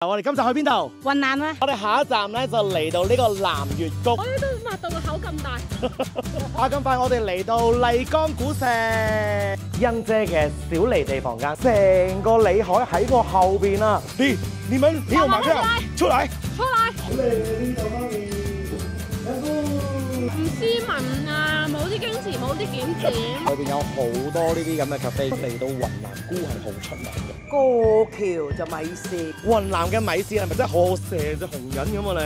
我哋今集去邊度？雲南啊！我哋下一站咧就嚟到呢個南粵谷。我哋都擘到個口咁大。咁快我哋嚟到麗江古城，欣姐嘅小離地房間，成個里海喺個後邊啊！你們你有買票？出嚟！出嚟！好靚嘅呢度媽咪，唔斯文啊，冇啲矜持，冇啲檢點。裏邊有好多呢啲咁嘅 cafe，嚟到雲南菇係好出名嘅。過橋就米線，雲南嘅米線係咪真係好好食？隻紅人咁啊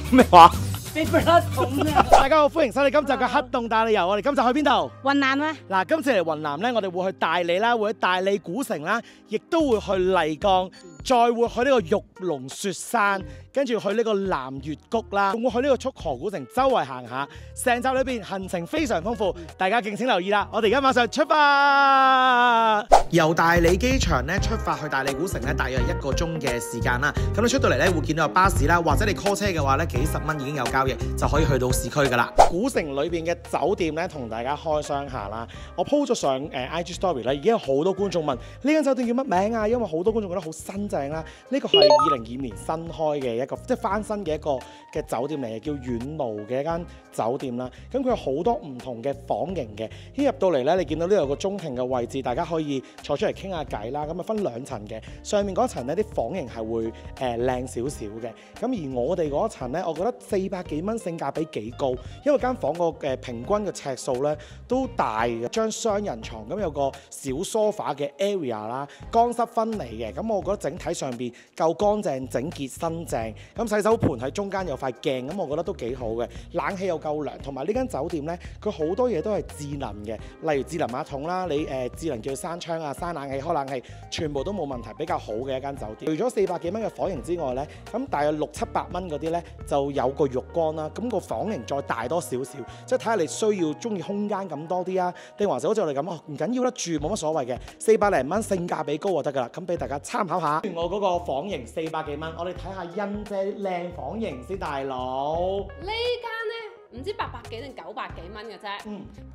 你？咩話？你不得咁啊！大家好，歡迎收睇今集嘅黑洞大旅遊。我哋今集去邊度？雲南啊！嗱，今次嚟雲南咧，我哋會去大理啦，會去大理古城啦，亦都會去麗江，再會去呢個玉龍雪山，跟住去呢個南粵谷啦，仲會去呢個束河古城周圍行下。成集裏邊行程非常豐富，大家敬請留意啦！我哋而家馬上出發，由大理機場咧出發去大理古城咧，大約1個鐘嘅時間啦。咁你出到嚟咧會見到有巴士啦，或者你 call 車嘅話咧，幾十蚊已經有交易就可以去到市區噶啦。古城裏邊嘅酒店咧，同大家開箱下啦。我 po 咗上IG Story 咧，已經有好多觀眾問呢間酒店叫乜名啊？因為好多觀眾覺得好新淨啦。呢個係2022年新開嘅一個即係翻新嘅一個嘅酒店嚟嘅，叫遠路嘅一間酒店啦。咁佢有好多唔同嘅房型嘅。一入到嚟咧，你見到呢度有個中庭嘅位置，大家可以坐出嚟傾下偈啦。咁啊分2層嘅，上面嗰層呢啲房型係會靚少少嘅。咁而我哋嗰層咧，我覺得400幾蚊性價比幾高，因為間房個平均嘅尺數咧都大嘅，張雙人床咁有個小 sofa 嘅 area 啦，乾濕分離嘅。咁我覺得整體上邊夠乾淨、整潔、新淨。咁洗手盤喺中間有塊鏡，咁我覺得都幾好嘅。冷氣又夠涼，同埋呢間酒店咧，佢好多嘢都係智能嘅，例如智能馬桶啦，你智能叫閂窗啊、閂冷氣、開冷氣，全部都冇問題，比較好嘅一間酒店。除咗400幾蚊嘅房型之外咧，咁大約600-700蚊嗰啲咧就有個浴缸啦。咁個房型再大多少少，即係睇下你需要中意空間感多啲啊，定還是好似我哋咁唔緊要啦，住冇乜所謂嘅，400零蚊性價比高就得㗎啦。咁俾大家參考下。我嗰個房型400幾蚊，我哋睇下欣姐靚房型先，大佬。呢間咧唔知800幾定900幾蚊嘅啫，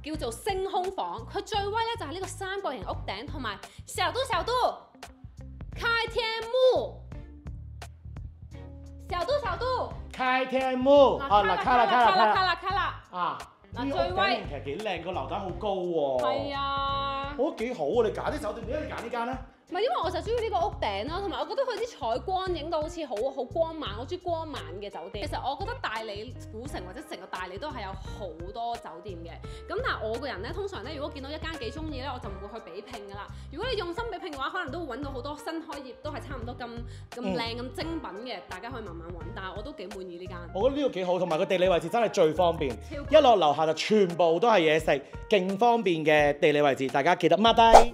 叫做星空房。佢最威咧就係呢個3角形屋頂，同埋小度開天幕，小度開天幕啊！嗱，開啦啊！嗱，最威其實幾靚，個樓底好高喎。係啊，我覺得幾好啊！你揀啲酒店，點解你揀呢間咧？唔係因為我就中意呢個屋頂啦，同埋我覺得佢啲採光影到好似好光猛，我中意光猛嘅酒店。其實我覺得大理古城或者成個大理都係有好多酒店嘅。咁但係我個人咧，通常咧如果見到一間幾中意咧，我就唔會去比拼㗎啦。如果你用心比拼嘅話，可能都會揾到好多新開業都係差唔多咁靚咁精品嘅，大家可以慢慢揾。但係我都幾滿意呢間。我覺得呢個幾好，同埋個地理位置真係最方便，一落樓下就全部都係嘢食，勁方便嘅地理位置，大家記得 mark 低。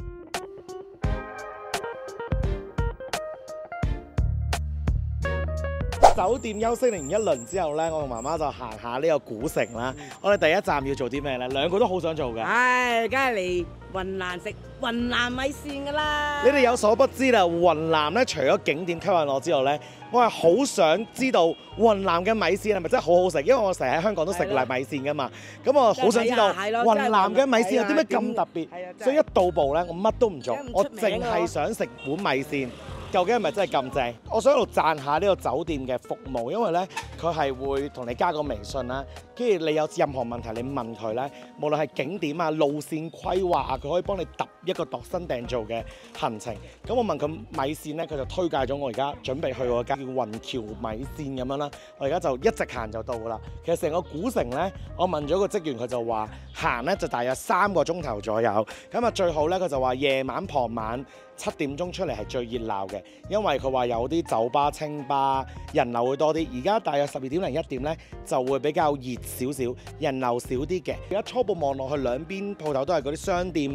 酒店休息完一輪之後咧，我同媽媽就行下呢個古城啦。我哋第一站要做啲咩咧？兩個都好想做嘅。唉，梗係嚟雲南食雲南米線㗎啦！你哋有所不知啦，雲南咧除咗景點吸引我之外咧，我係好想知道雲南嘅米線係咪真係好好食？因為我成日喺香港都食米線㗎嘛。咁我好想知道雲南嘅米線有啲咩咁特別。所以一到步咧，我乜都唔做，我淨係想食碗米線。究竟係咪真係咁正？我想喺度讚下呢個酒店嘅服務，因為咧佢係會同你加個微信啦，跟住你有任何問題你問佢咧，無論係景點啊、路線規劃啊，佢可以幫你揼一個度身訂造嘅行程。咁我問佢米線咧，佢就推介咗我而家準備去嗰間叫雲橋米線咁樣啦。我而家就一直行就到㗎啦。其實成個古城咧，我問咗個職員，佢就話行咧就大約3個鐘頭左右。咁啊最好咧，佢就話夜晚傍晚7點鐘出嚟係最熱鬧嘅，因為佢話有啲酒吧、清吧人流會多啲。而家大約12點零1點咧就會比較熱少少，人流少啲嘅。而家初步望落去兩邊鋪頭都係嗰啲商店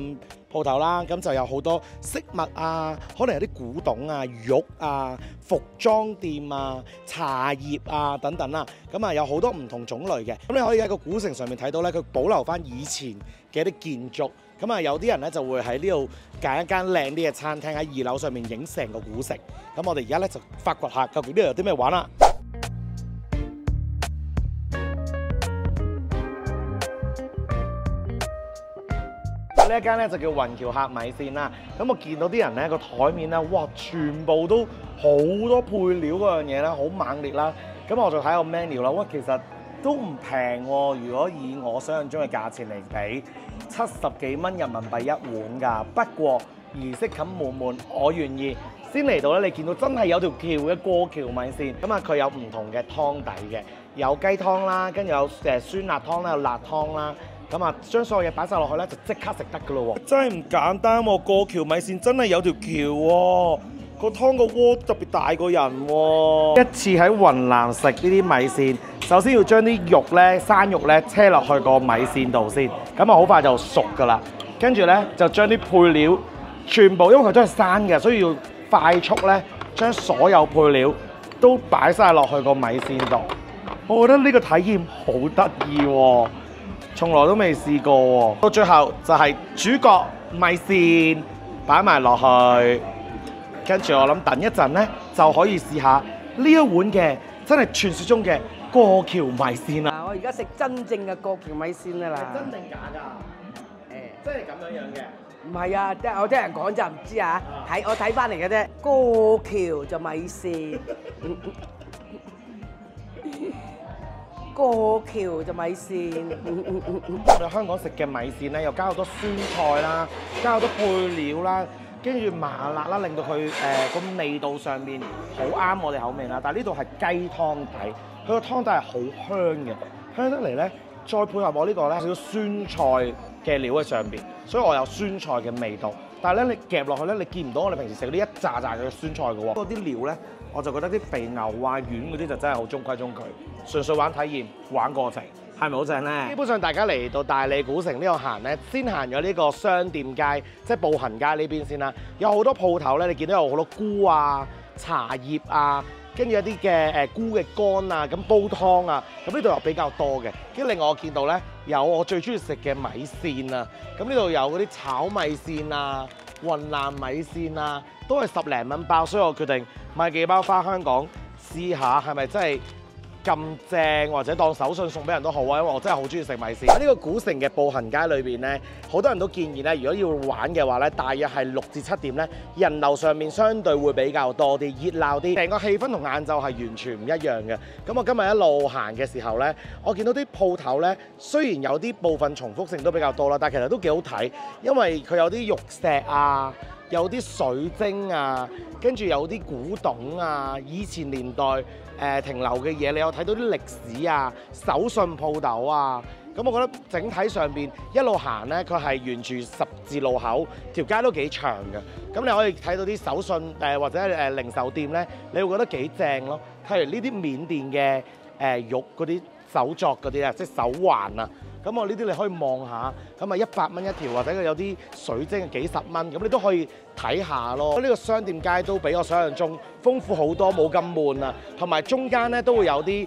鋪頭啦，咁就有好多飾物啊，可能有啲古董啊、玉啊、服裝店啊、茶葉啊等等啦。咁啊有好多唔同種類嘅。咁你可以喺個古城上面睇到咧，佢保留翻以前嘅一啲建築。咁啊，有啲人咧就會喺呢度揀一間靚啲嘅餐廳，喺2樓上面影成個古城。咁我哋而家咧就發掘下究竟呢度有啲咩玩啦。呢一間咧就叫雲橋客米線啦。咁我見到啲人咧個台面咧，哇，全部都好多配料嗰樣嘢咧，好猛烈啦。咁我就睇個 menu 啦，哇，其實都唔平喎。如果以我想象中嘅價錢嚟比，70幾蚊人民幣一碗㗎。不過儀式感滿滿，我願意。先嚟到咧，你見到真係有條橋嘅過橋米線，咁啊佢有唔同嘅湯底嘅，有雞湯啦，跟住有酸辣湯啦，有辣湯啦，咁啊將所有嘢擺晒落去咧，就即刻食得噶咯喎！真係唔簡單喎，過橋米線真係有條橋喎，個湯個鍋特別大個人喎。一次喺雲南食呢啲米線，首先要將啲肉咧生肉咧車落去個米線度先，咁啊好快就熟噶啦。跟住咧就將啲配料全部，因為佢都係生嘅，所以要快速咧，將所有配料都擺晒落去個米線度。我覺得呢個體驗好得意喎，從來都未試過喎。到最後就係主角米線擺埋落去，跟住我諗等一陣咧就可以試下呢一碗嘅真係傳說中嘅過橋米線啦。我而家食真正嘅過橋米線啊啦！真定假㗎？真係咁樣樣嘅。唔係啊，即係我聽人講就唔知啊，我睇翻嚟嘅啫。過橋就米線，過橋就米線。我哋香港食嘅米線咧，又加好多酸菜啦，加好多配料啦，跟住麻辣啦，令到佢個味道上面好啱我哋口味啦。但係呢度係雞湯底，佢個湯底係好香嘅，香得嚟咧，再配合我呢個咧少少酸菜嘅料喺上邊，所以我有酸菜嘅味道。但係咧，你夾落去咧，你見唔到我哋平時食嗰啲一紮紮嘅酸菜嘅喎。嗰啲料咧，我就覺得啲肥牛啊、丸嗰啲就真係好中規中矩，純粹玩體驗、玩過程，係咪好正咧？基本上大家嚟到大理古城呢度行咧，先行咗呢個商店街，即係步行街呢邊先啦。有好多鋪頭咧，你見到有好多菇啊、茶葉啊。跟住有啲嘅菇嘅乾啊，咁煲湯啊，咁呢度又比較多嘅。跟住另外我見到咧，有我最中意食嘅米線啊，咁呢度有嗰啲炒米線啊、雲南米線啊，都係10零蚊包，所以我決定買幾包翻香港試下，係咪真係咁正，或者當手信送俾人都好啊，因為我真係好中意食米線。喺呢個古城嘅步行街裏邊咧，好多人都建議咧，如果要玩嘅話咧，大約係6至7點咧，人流上面相對會比較多啲，熱鬧啲，成個氣氛同晏晝係完全唔一樣嘅。咁我今日一路行嘅時候咧，我見到啲鋪頭咧，雖然有啲部分重複性都比較多啦，但係其實都幾好睇，因為佢有啲玉石啊。有啲水晶啊，跟住有啲古董啊，以前年代停留嘅嘢，你有睇到啲歷史啊、手信鋪頭啊，咁我覺得整體上邊一路行咧，佢係沿住十字路口，條街都幾長嘅，咁你可以睇到啲手信或者零售店咧，你會覺得幾正咯。譬如呢啲緬甸嘅玉嗰啲手作嗰啲啊，即係手環啊。咁我呢啲你可以望下，咁啊100蚊一條，或者佢有啲水晶幾十蚊，咁你都可以睇下咯。呢個商店街都比我想象中豐富好多，冇咁悶啊。同埋中間咧都會有啲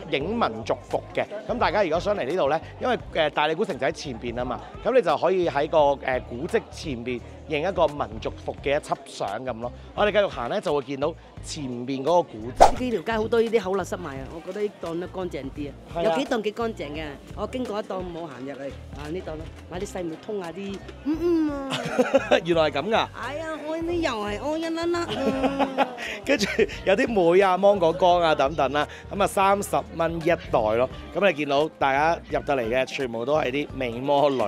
影民族服嘅。咁大家如果想嚟呢度咧，因為大理古城就喺前邊啊嘛，咁你就可以喺個古蹟前邊影一個民族服嘅一輯相咁咯。我哋繼續行咧，就會見到前邊嗰個古蹟。呢條街好多呢啲口垃圾賣啊，我覺得呢檔都乾淨啲啊。有幾檔幾乾淨嘅，我經過一檔冇行入去啊，呢檔咯，買啲細梅通下啲啊。原來係咁㗎。係啊，我呢又係我一粒粒。跟住有啲梅啊、芒果乾啊等等啦，咁啊30蚊一袋咯。咁你見到大家入得嚟嘅全部都係啲美魔女，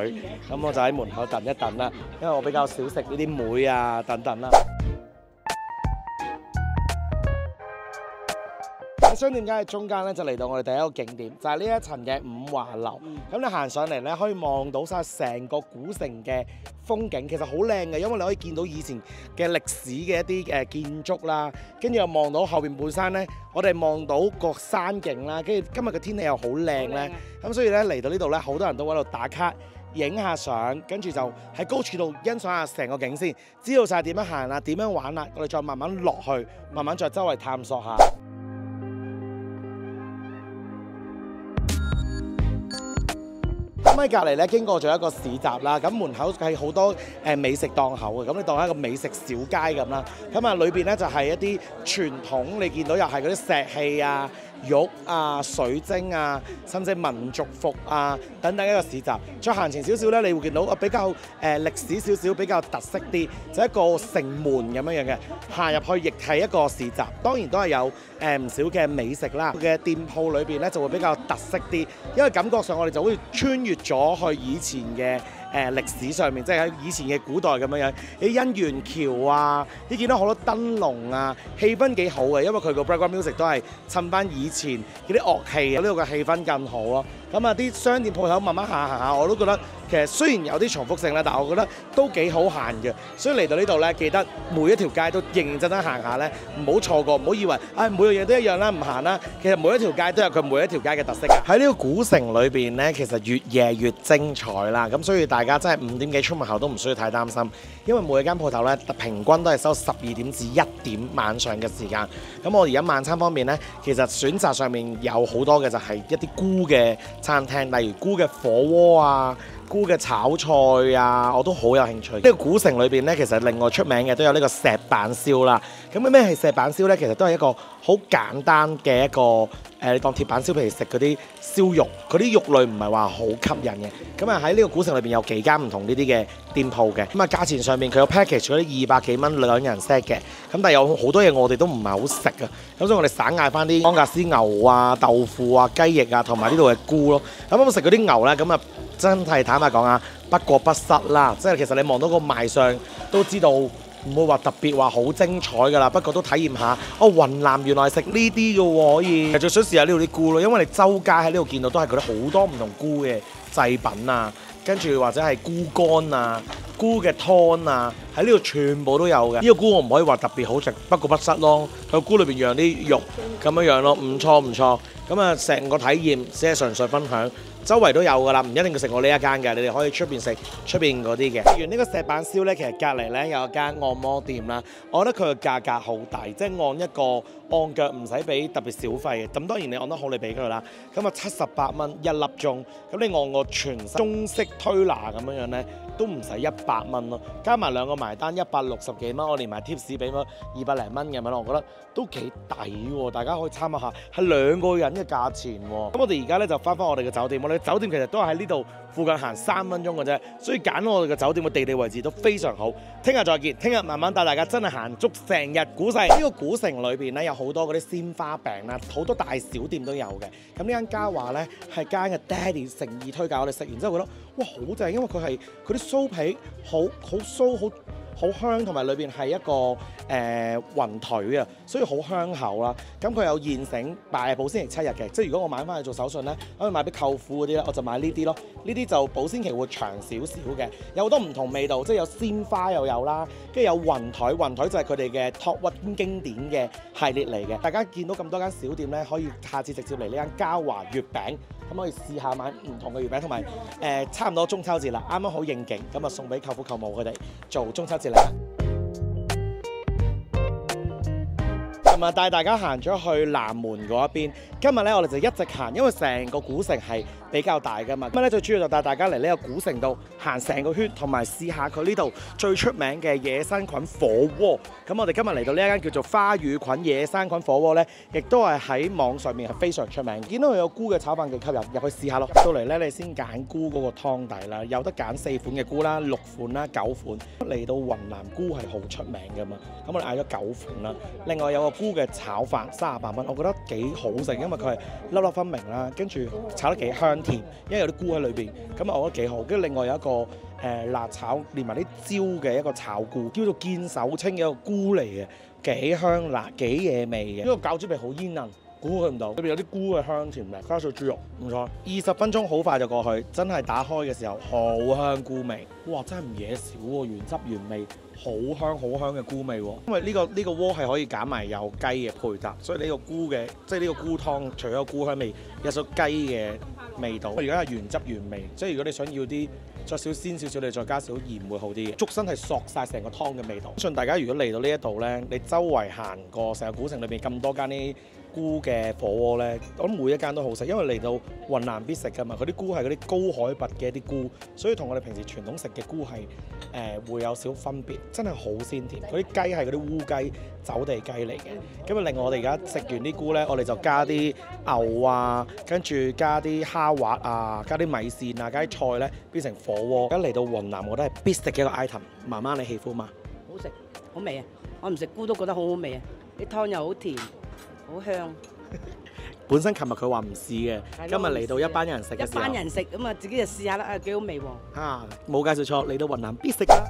咁我就喺門口等一等啦，因為我比較少食呢啲梅啊等等啦。喺商店街嘅中間咧，就嚟到我哋第一個景點，就係呢一層嘅五華樓。咁你行上嚟咧，可以望到晒成個古城嘅風景，其實好靚嘅，因為你可以見到以前嘅歷史嘅一啲建築啦，跟住又望到後邊半山咧，我哋望到個山景啦，跟住今日嘅天氣又好靚咧，咁所以咧嚟到呢度咧，好多人都喺度打卡。影下相，跟住就喺高處度欣賞下成個景先，知道晒點樣行啦，點樣玩啦，我哋再慢慢落去，慢慢再周圍探索下。咁喺隔離咧，經過咗一個市集啦，咁門口係好多美食檔口嘅，咁你當係一個美食小街咁啦。咁啊，裏邊咧就係一啲傳統，你見到又係嗰啲石器啊、玉啊、水晶啊，甚至民族服啊等等一個市集。再行前少少咧，你會見到比較歷史少少、比較特色啲，就一個城門咁樣嘅。行入去亦係一個市集，當然都係有唔少嘅美食啦。嘅店鋪裏邊咧就會比較特色啲，因為感覺上我哋就好似穿越咗去以前嘅歷史上面，即係喺以前嘅古代咁樣樣。你姻緣橋啊，你見到好多燈籠啊，氣氛幾好嘅，因為佢個 background music 都係襯翻以前嗰啲樂器，呢度嘅氣氛更好咯。咁啊，啲商店鋪頭慢慢行下，我都覺得其實雖然有啲重複性啦，但係我覺得都幾好行嘅。所以嚟到呢度咧，記得每一條街都認認真真行下咧，唔好錯過，唔好以為每樣嘢都一樣啦，唔行啦。其實每一條街都有佢每一條街嘅特色嘅。喺呢個古城裏邊咧，其實越夜越精彩啦。咁所以大家真係5點幾出門口都唔需要太擔心，因為每一間鋪頭咧平均都係收12點至1點晚上嘅時間。咁我而家晚餐方面咧，其實選擇上面有好多嘅就係一啲菇嘅餐廳，例如菇嘅火鍋啊、菇嘅炒菜啊，我都好有興趣。呢個古城裏邊咧，其實另外出名嘅都有呢個石板燒啦。咁咩係石板燒咧？其實都係一個好簡單嘅一個你當鐵板燒，譬如食嗰啲燒肉，嗰啲肉類唔係話好吸引嘅。咁啊喺呢個古城裏邊有幾間唔同呢啲嘅店鋪嘅。咁啊價錢上面佢有 package 嗰啲200幾蚊2人 set 嘅。咁但係有好多嘢我哋都唔係好食啊。咁所以我哋省嗌翻啲安格斯牛啊、豆腐啊、雞翼啊，同埋呢度嘅菇咯。咁我食嗰啲牛咧，咁啊真係坦白講啊，不過不失啦。即係其實你望到個賣相都知道。唔會話特別話好精彩㗎啦，不過都體驗下雲南原來食呢啲嘅喎，可以。最想試下呢度啲菇咯，因為你周街喺呢度見到都係嗰啲好多唔同菇嘅製品啊，跟住或者係菇乾啊、菇嘅湯啊，喺呢度全部都有嘅。呢個菇我唔可以話特別好食，不過不失咯。佢個菇裏邊養啲肉咁樣咯，唔錯唔錯。咁啊，成個體驗只係純粹分享。周圍都有㗎啦，唔一定要食我呢一間嘅，你哋可以出邊食出邊嗰啲嘅。食完呢個石板燒咧，其實隔離咧有一間按摩店啦，我覺得佢嘅價格好抵，即係按一個按腳唔使俾特別小費嘅。咁當然你按得好，你俾佢啦。咁啊78蚊1粒鐘，咁你按個全中式推拿咁樣咧，都唔使100蚊咯。加埋兩個埋單160幾蚊，我連埋 tips 俾咗200零蚊咁樣，我覺得都幾抵喎。大家可以參考下，係2個人嘅價錢喎。咁我哋而家咧就翻我哋嘅酒店，我哋酒店其實都係喺呢度附近行3分鐘嘅啫，所以揀我哋嘅酒店嘅地理位置都非常好。聽日再見，聽日慢慢帶大家真係行足成日古城。呢個古城裏邊咧有好多嗰啲鮮花餅啦，好多大小店都有嘅。咁呢間嘉華咧係間嘅爹哋誠意推介，我哋食完之後覺得哇好正，因為佢係嗰啲酥皮好酥好香，同埋裏邊係一個雲腿啊，所以好香口啦。咁佢有現成賣保鮮期7日嘅，即係如果我買翻去做手信咧，可以買俾舅父嗰啲咧，我就買呢啲咯。呢啲就保鮮期會長少少嘅，有好多唔同味道，即係有鮮花又有啦，跟住有雲腿就係佢哋嘅 Top 1經典嘅系列嚟嘅。大家見到咁多間小店咧，可以下次直接嚟呢間嘉華月餅。咁可以試下買唔同嘅月餅，同埋差唔多中秋節啦，啱啱好應景，咁啊送俾舅父舅母佢哋做中秋節禮物。咁啊帶大家行咗去南門嗰一邊。今日咧我哋就一直行，因為成個古城係比較大㗎嘛。咁咧最主要就帶大家嚟呢個古城度行成個圈，同埋試下佢呢度最出名嘅野生菌火鍋。咁我哋今日嚟到呢一間叫做花語菌野生菌火鍋咧，亦都係喺網上面係非常出名。見到佢有菇嘅炒飯幾吸引，入去試下咯。到嚟咧你先揀菇嗰個湯底啦，有得揀4款嘅菇啦、6款啦、9款。嚟到雲南菇係好出名㗎嘛，咁我哋嗌咗9款啦。另外有個菇嘅炒飯38蚊，我覺得幾好食，因為佢係粒粒分明啦，跟住炒得幾香甜，因為有啲菇喺裏邊，咁啊我覺得幾好。跟住另外有一個辣炒連埋啲椒嘅一個炒菇，叫做見手青嘅一個菇嚟嘅，幾香辣幾嘢味嘅。呢個餃子皮好煙韌，估佢唔到，裏邊有啲菇嘅香甜嘅，加上豬肉，唔錯。20分鐘好快就過去，真係打開嘅時候好香菇味，哇！真係唔嘢少喎，原汁原味。好香嘅菇味喎，因為呢個鍋係可以揀埋有雞嘅配搭，所以呢個菇嘅即係呢個菇湯，除咗菇香味，有少雞嘅味道。而家係原汁原味，即係如果你想要啲再少鮮少少，你再加少鹽會好啲嘅。竹身係索晒成個湯嘅味道。相信大家如果嚟到呢一度呢，你周圍行過成個古城裏邊咁多間啲菇嘅火鍋咧，我諗每一間都好食，因為嚟到雲南必食㗎嘛。佢啲菇係嗰啲高海拔嘅一啲菇，所以同我哋平時傳統食嘅菇係會有少分別，真係好鮮甜。嗰啲雞係嗰啲烏雞、走地雞嚟嘅。咁啊，另外我哋而家食完啲菇咧，我哋就加啲牛啊，跟住加啲蝦滑啊，加啲米線啊，加啲菜咧，變成火鍋。而家嚟到雲南，我覺得係必食嘅一個 item。媽媽你喜歡嗎？好食，好味啊！我唔食菇都覺得好好味啊！啲湯又好甜，好香。本身琴日佢話唔試嘅，今日嚟到一班人食嘅時候，一班人食咁啊，自己就試下啦，啊幾好味喎！冇介紹錯，嚟到雲南必食啦！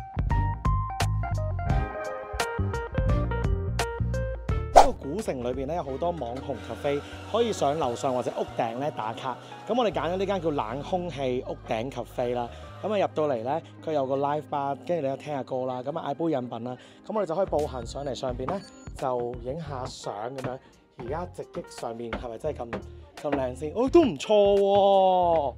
呢個古城裏邊咧有好多網紅 cafe，可以上樓上或者屋頂咧打卡。咁我哋揀咗呢間叫冷空氣屋頂 cafe 啦。咁啊入到嚟咧，佢有個 live bar，跟住你又聽下歌啦，咁啊嗌杯飲品啦。咁我哋就可以步行上嚟上邊咧，就影下相咁樣。而家直擊上面係咪真係咁靚先？哦，都唔錯喎！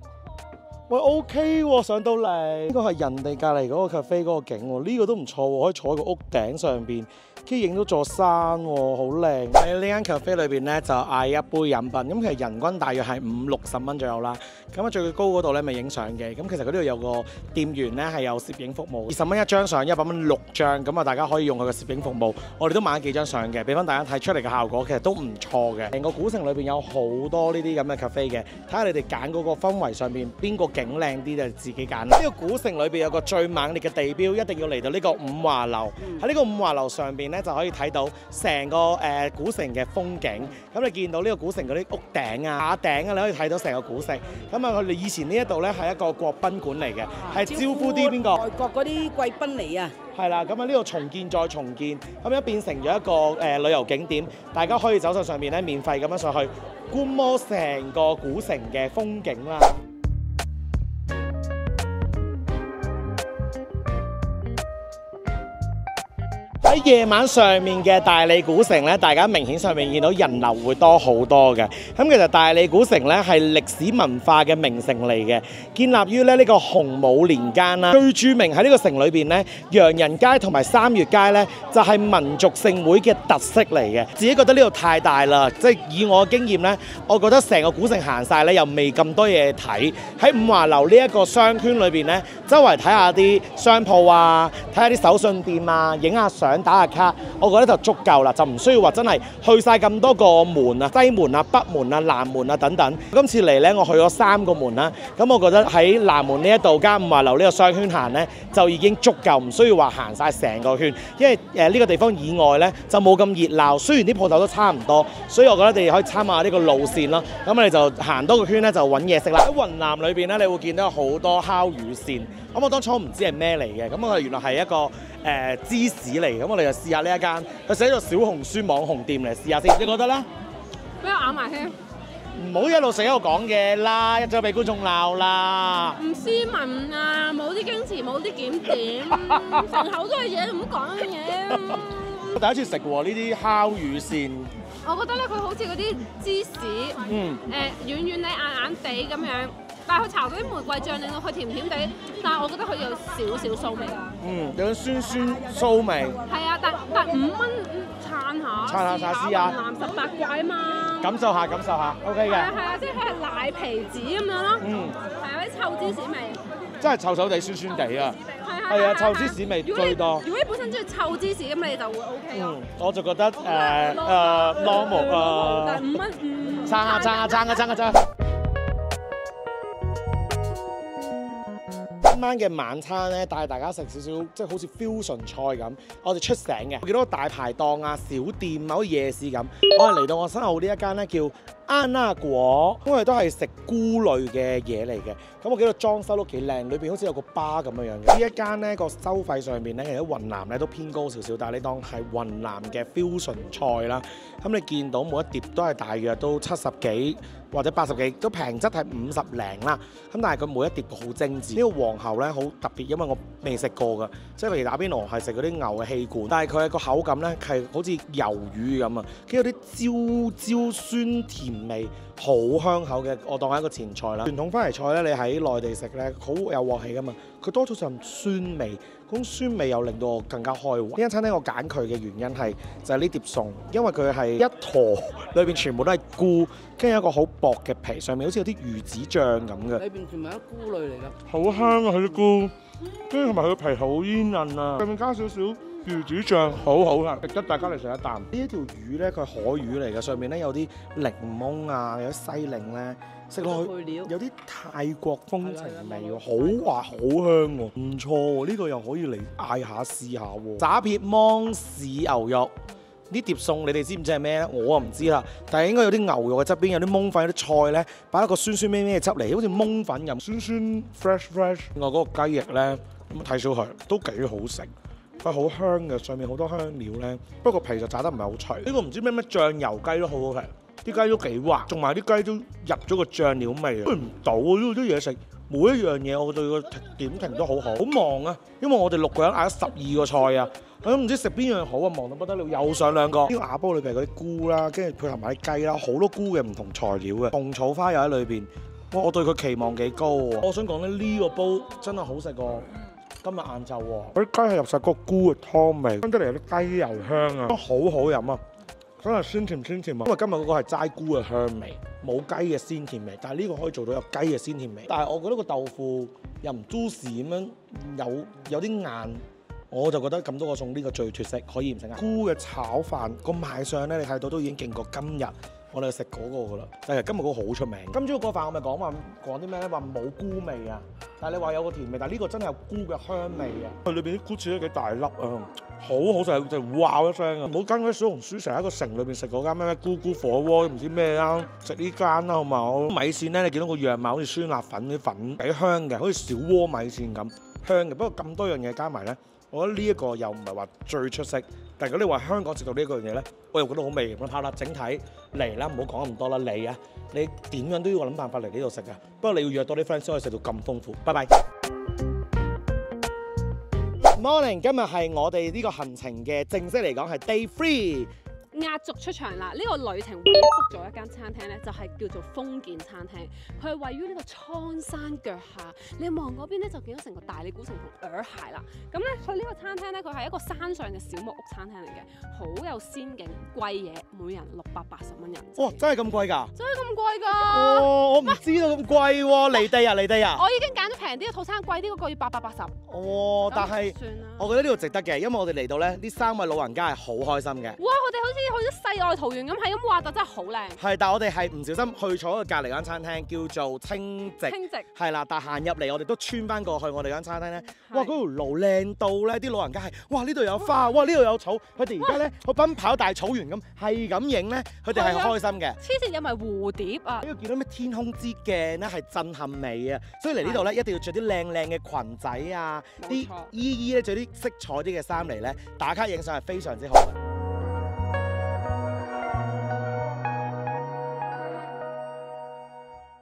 喂 ，OK 喎，上到嚟呢個係人哋隔離嗰個 cafe 嗰個景喎，呢個都唔錯喎，可以坐喺個屋頂上邊，跟住影到座山喎，好靚。喺呢間 cafe 裏邊咧就嗌一杯飲品，咁其實人均大約係50-60蚊左右啦。咁啊最高嗰度咧咪影相嘅，咁其實嗰度有個店員咧係有攝影服務，20蚊一張相，100蚊6張，咁啊大家可以用佢嘅攝影服務。我哋都買咗幾張相嘅，俾翻大家睇出嚟嘅效果其實都唔錯嘅。成個古城裏邊有好多呢啲咁嘅 cafe 嘅，睇下你哋揀嗰個氛圍上邊邊個景靚啲就自己揀。呢個古城裏邊有個最猛烈嘅地標，一定要嚟到呢個五華樓。喺呢個五華樓上邊咧就可以睇到成個古城嘅風景。咁你見到呢個古城嗰啲屋頂啊、瓦頂啊，你可以睇到成個古城。咁啊，佢哋以前呢一度咧係一個國賓館嚟嘅，係招呼啲邊個？外國嗰啲貴賓嚟啊！係啦，咁啊呢度重建再重建，咁樣變成咗一個旅遊景點，大家可以走上上面咧，免費咁樣上去觀摩成個古城嘅風景啦。喺夜晚上面嘅大理古城咧，大家明顯上面見到人流會多好多嘅。咁其實大理古城咧係歷史文化嘅名城嚟嘅，建立於呢個洪武年間啦。最著名喺呢個城裏邊咧，洋人街同埋三月街咧就係民族盛會嘅特色嚟嘅。自己覺得呢度太大啦，即係以我嘅經驗咧，我覺得成個古城行晒咧又未咁多嘢睇。喺五華樓呢一個商圈裏邊咧，周圍睇下啲商鋪啊，睇下啲手信店啊，影下相。打下卡，我覺得就足夠啦，就唔需要話真係去晒咁多個門啊，西門啊、北門啊、南門啊等等。今次嚟呢，我去咗3個門啦，咁我覺得喺南門呢一度加五華樓呢個商圈行呢，就已經足夠，唔需要話行晒成個圈。因為呢個地方以外呢，就冇咁熱鬧，雖然啲鋪頭都差唔多，所以我覺得你可以參考下呢個路線咯。咁你就行多個圈呢，就揾嘢食啦。喺雲南裏邊呢，你會見到好多烤魚線。咁我當初唔知係咩嚟嘅，咁我原來係一個芝士嚟，咁我哋就試下呢一間，佢寫咗小紅書網紅店嚟試下先，你覺得咧？俾我咬埋先。唔好一路食一路講嘢啦，一陣俾觀眾鬧啦。唔斯文啊，冇啲矜持，冇啲檢點，成口都係嘢，唔好講嘢。我第一次食喎呢啲烤魚線。我覺得咧，佢好似嗰啲芝士，軟軟地、硬硬地咁樣。但係佢搽嗰啲玫瑰醬，令到佢甜甜地，但係我覺得佢有少少酥味。有酸酸酥味。係啊，但5蚊撐下試下。雲南18怪啊嘛。感受下 ，OK 嘅。係啊，即係佢係奶皮子咁樣咯。係啊，啲臭芝士味。真係臭臭地、酸酸地啊！係啊，臭芝士味最多。如果你本身中意臭芝士，咁你就會 OK 咯。我就覺得normal 啊。但係5蚊，撐下。今晚嘅晚餐咧，帶大家食少少，即係好似 fusion 菜咁。我哋出醒嘅，我見到個大排檔啊、小店啊、好似夜市咁。我哋嚟到我身後呢一間咧叫安娜果，因為都係食菇類嘅嘢嚟嘅。咁我見到裝修都幾靚，裏邊好似有個吧咁樣嘅。呢一間咧個收費上面咧，其實喺雲南咧都偏高少少，但係你當係雲南嘅 fusion 菜啦。咁你見到每一碟都係大約都70幾或者80幾，都平質係50零啦。咁但係佢每一碟好精緻。呢個皇后咧好特別，因為我未食過㗎，即係譬如打邊爐係食嗰啲牛嘅氣罐，但係佢個口感咧係好似魷魚咁啊，跟住有啲椒酸甜味，好香口嘅。我當係一個前菜啦。傳統花椰菜咧，你喺內地食咧好有鑊氣㗎嘛，佢多咗陣酸味，嗰種酸味又令到我更加開胃。呢間餐廳我揀佢嘅原因係就係呢碟餸，因為佢係一坨裏邊全部都係菇，跟住有一個好薄嘅皮，上面好似有啲魚子醬咁嘅。裏邊全部係菇類嚟㗎。好香啊！佢啲菇，跟住同埋佢皮好煙韌啊，上面加少少魚子醬，好好啊！值得大家嚟食一啖。呢一條魚咧，佢係海魚嚟嘅，上面咧有啲檸檬啊，有啲西檸咧，食落去有啲泰國風情味喎，好滑好香喎，唔錯喎！呢個又可以嚟嗌下試下喎。炸撇芒豉牛肉。呢碟餸你哋知唔知係咩咧？我啊唔知啦，但係應該有啲牛肉嘅側邊有啲檬粉，有啲菜咧，擺一個酸酸咩咩嘅汁嚟，好似檬粉咁，酸酸 fresh。另外嗰個雞翼咧，咁睇少佢都幾好食，佢好香嘅，上面好多香料咧，不過皮就炸得唔係好脆。呢個唔知咩醬油雞都好好食，啲雞都幾滑，仲埋啲雞都入咗個醬料味啊，唔到啊！呢度啲嘢食。每一樣嘢我對個點評都好好，好忙啊！因為我哋6個人嗌咗12個菜啊，我都唔知食邊樣好啊，忙到不得了，又上2個。呢個瓦煲裏邊嗰啲菇啦，跟住配合埋啲雞啦，好多菇嘅唔同材料嘅，紅草花又喺裏邊。哇！我對佢期望幾高喎。我想講咧，呢個煲真係好食過今日晏晝喎。嗰啲雞係入晒個菇嘅湯味，跟得嚟有啲雞油香啊，都好好飲啊！真係鮮甜鮮甜啊！因為今日嗰個係齋菇嘅香味，冇雞嘅鮮甜味，但係呢個可以做到有雞嘅鮮甜味。但係我覺得個豆腐又唔 juicy 咁樣，有啲硬，我就覺得咁多個餸呢個最脱色，可以唔食硬。菇嘅炒飯個賣相咧，你睇到都已經勁過今日我哋食嗰個噶啦。但係今日嗰個好出名。今朝個飯我咪講啲咩咧？話冇菇味啊，但係你話有個甜味，但係呢個真係有菇嘅香味啊！佢裏邊啲菇切得幾大粒啊！好好食，就哇一聲啊！唔好跟嗰啲小紅書成日喺個城裏邊食嗰間咩菇菇火鍋，唔知咩啦，食呢間啦好冇？米線咧，你見到個樣貌好似酸辣粉啲粉，幾香嘅，好似小鍋米線咁香嘅。不過咁多樣嘢加埋咧，我覺得呢一個又唔係話最出色。但係如果你話香港食到呢一個樣嘢咧，我又覺得好味。咁好啦，整體嚟啦，唔好講咁多啦。你點樣都要諗辦法嚟呢度食㗎。不過你要約多啲 friend 先可以食到咁豐富。拜拜。Morning， 今日係我哋呢個行程嘅正式嚟講係 Day 3。壓軸出場啦！呢個旅程唯一 book 咗一間餐廳咧，就係叫做豐儉餐廳。佢係位於呢個蒼山腳下，你望嗰邊咧就見到成個大理古城同洱海啦。咁咧佢呢個餐廳咧，佢係一個山上嘅小木屋餐廳嚟嘅，好有仙境，貴嘢，每人680蚊人。哇！真係咁貴㗎？真係咁貴㗎？哦，我唔知道咁貴喎，離地啊離地啊！我已經揀咗平啲嘅套餐，貴啲嗰個要880。哦，但係我覺得呢度值得嘅，因為我哋嚟到咧，呢3位老人家係好開心嘅。哇！佢哋好似去咗世外桃源咁，係咁畫得真係好靚。係，但係我哋係唔小心去咗隔離間餐廳，叫做清夕。係啦，但行入嚟我哋都穿翻過去我哋間餐廳咧。哇！嗰條路靚到咧，啲老人家係哇呢度有花，哇呢度有草，佢哋而家咧去奔跑大草原咁，係咁影咧，佢哋係開心嘅。黐線有埋蝴蝶啊！呢個見到咩天空之鏡咧，係震撼美啊！所以嚟呢度咧，一定要着啲靚靚嘅裙仔啊，啲姨姨咧着啲色彩啲嘅衫嚟咧，打卡影相係非常之好嘅。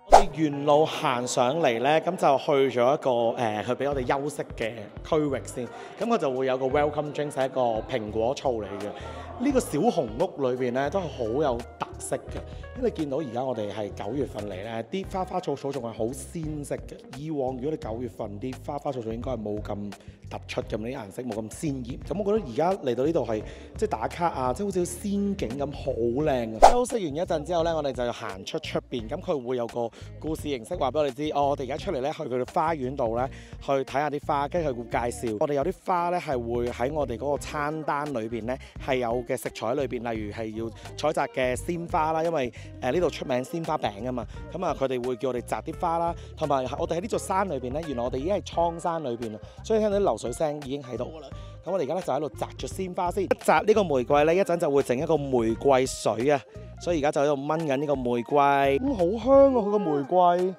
我哋沿路行上嚟咧，咁就去咗一個去俾我哋休息嘅區域先。咁佢就會有個 welcome drink 係一個蘋果醋嚟嘅。呢個小紅屋裏邊咧都係好有特色嘅，因為你見到而家我哋係9月份嚟咧，啲花花草草仲係好鮮色嘅。以往如果你9月份啲花花草草應該係冇咁突出咁，啲顏色冇咁鮮豔。咁我覺得而家嚟到呢度係即係打卡啊，即係好似仙景咁，好靚啊！休息完一陣之後咧，我哋就行出邊，咁佢會有個故事形式話俾我哋知，我哋而家出嚟咧去佢哋花園度咧去睇下啲花，跟住佢會介紹我哋有啲花咧係會喺我哋嗰個餐單裏邊咧係有嘅食材裏邊，例如係要採摘嘅鮮花啦，因為呢度出名鮮花餅啊嘛，咁啊佢哋會叫我哋摘啲花啦，同埋我哋喺呢座山裏邊咧，原來我哋已經係蒼山裏邊啦，所以聽到啲流水聲已經喺度噶啦。咁我哋而家咧就喺度摘咗鮮花先，一摘呢個玫瑰咧，一陣就會整一個玫瑰水啊，所以而家就喺度炆緊呢個玫瑰，好香啊佢個玫瑰。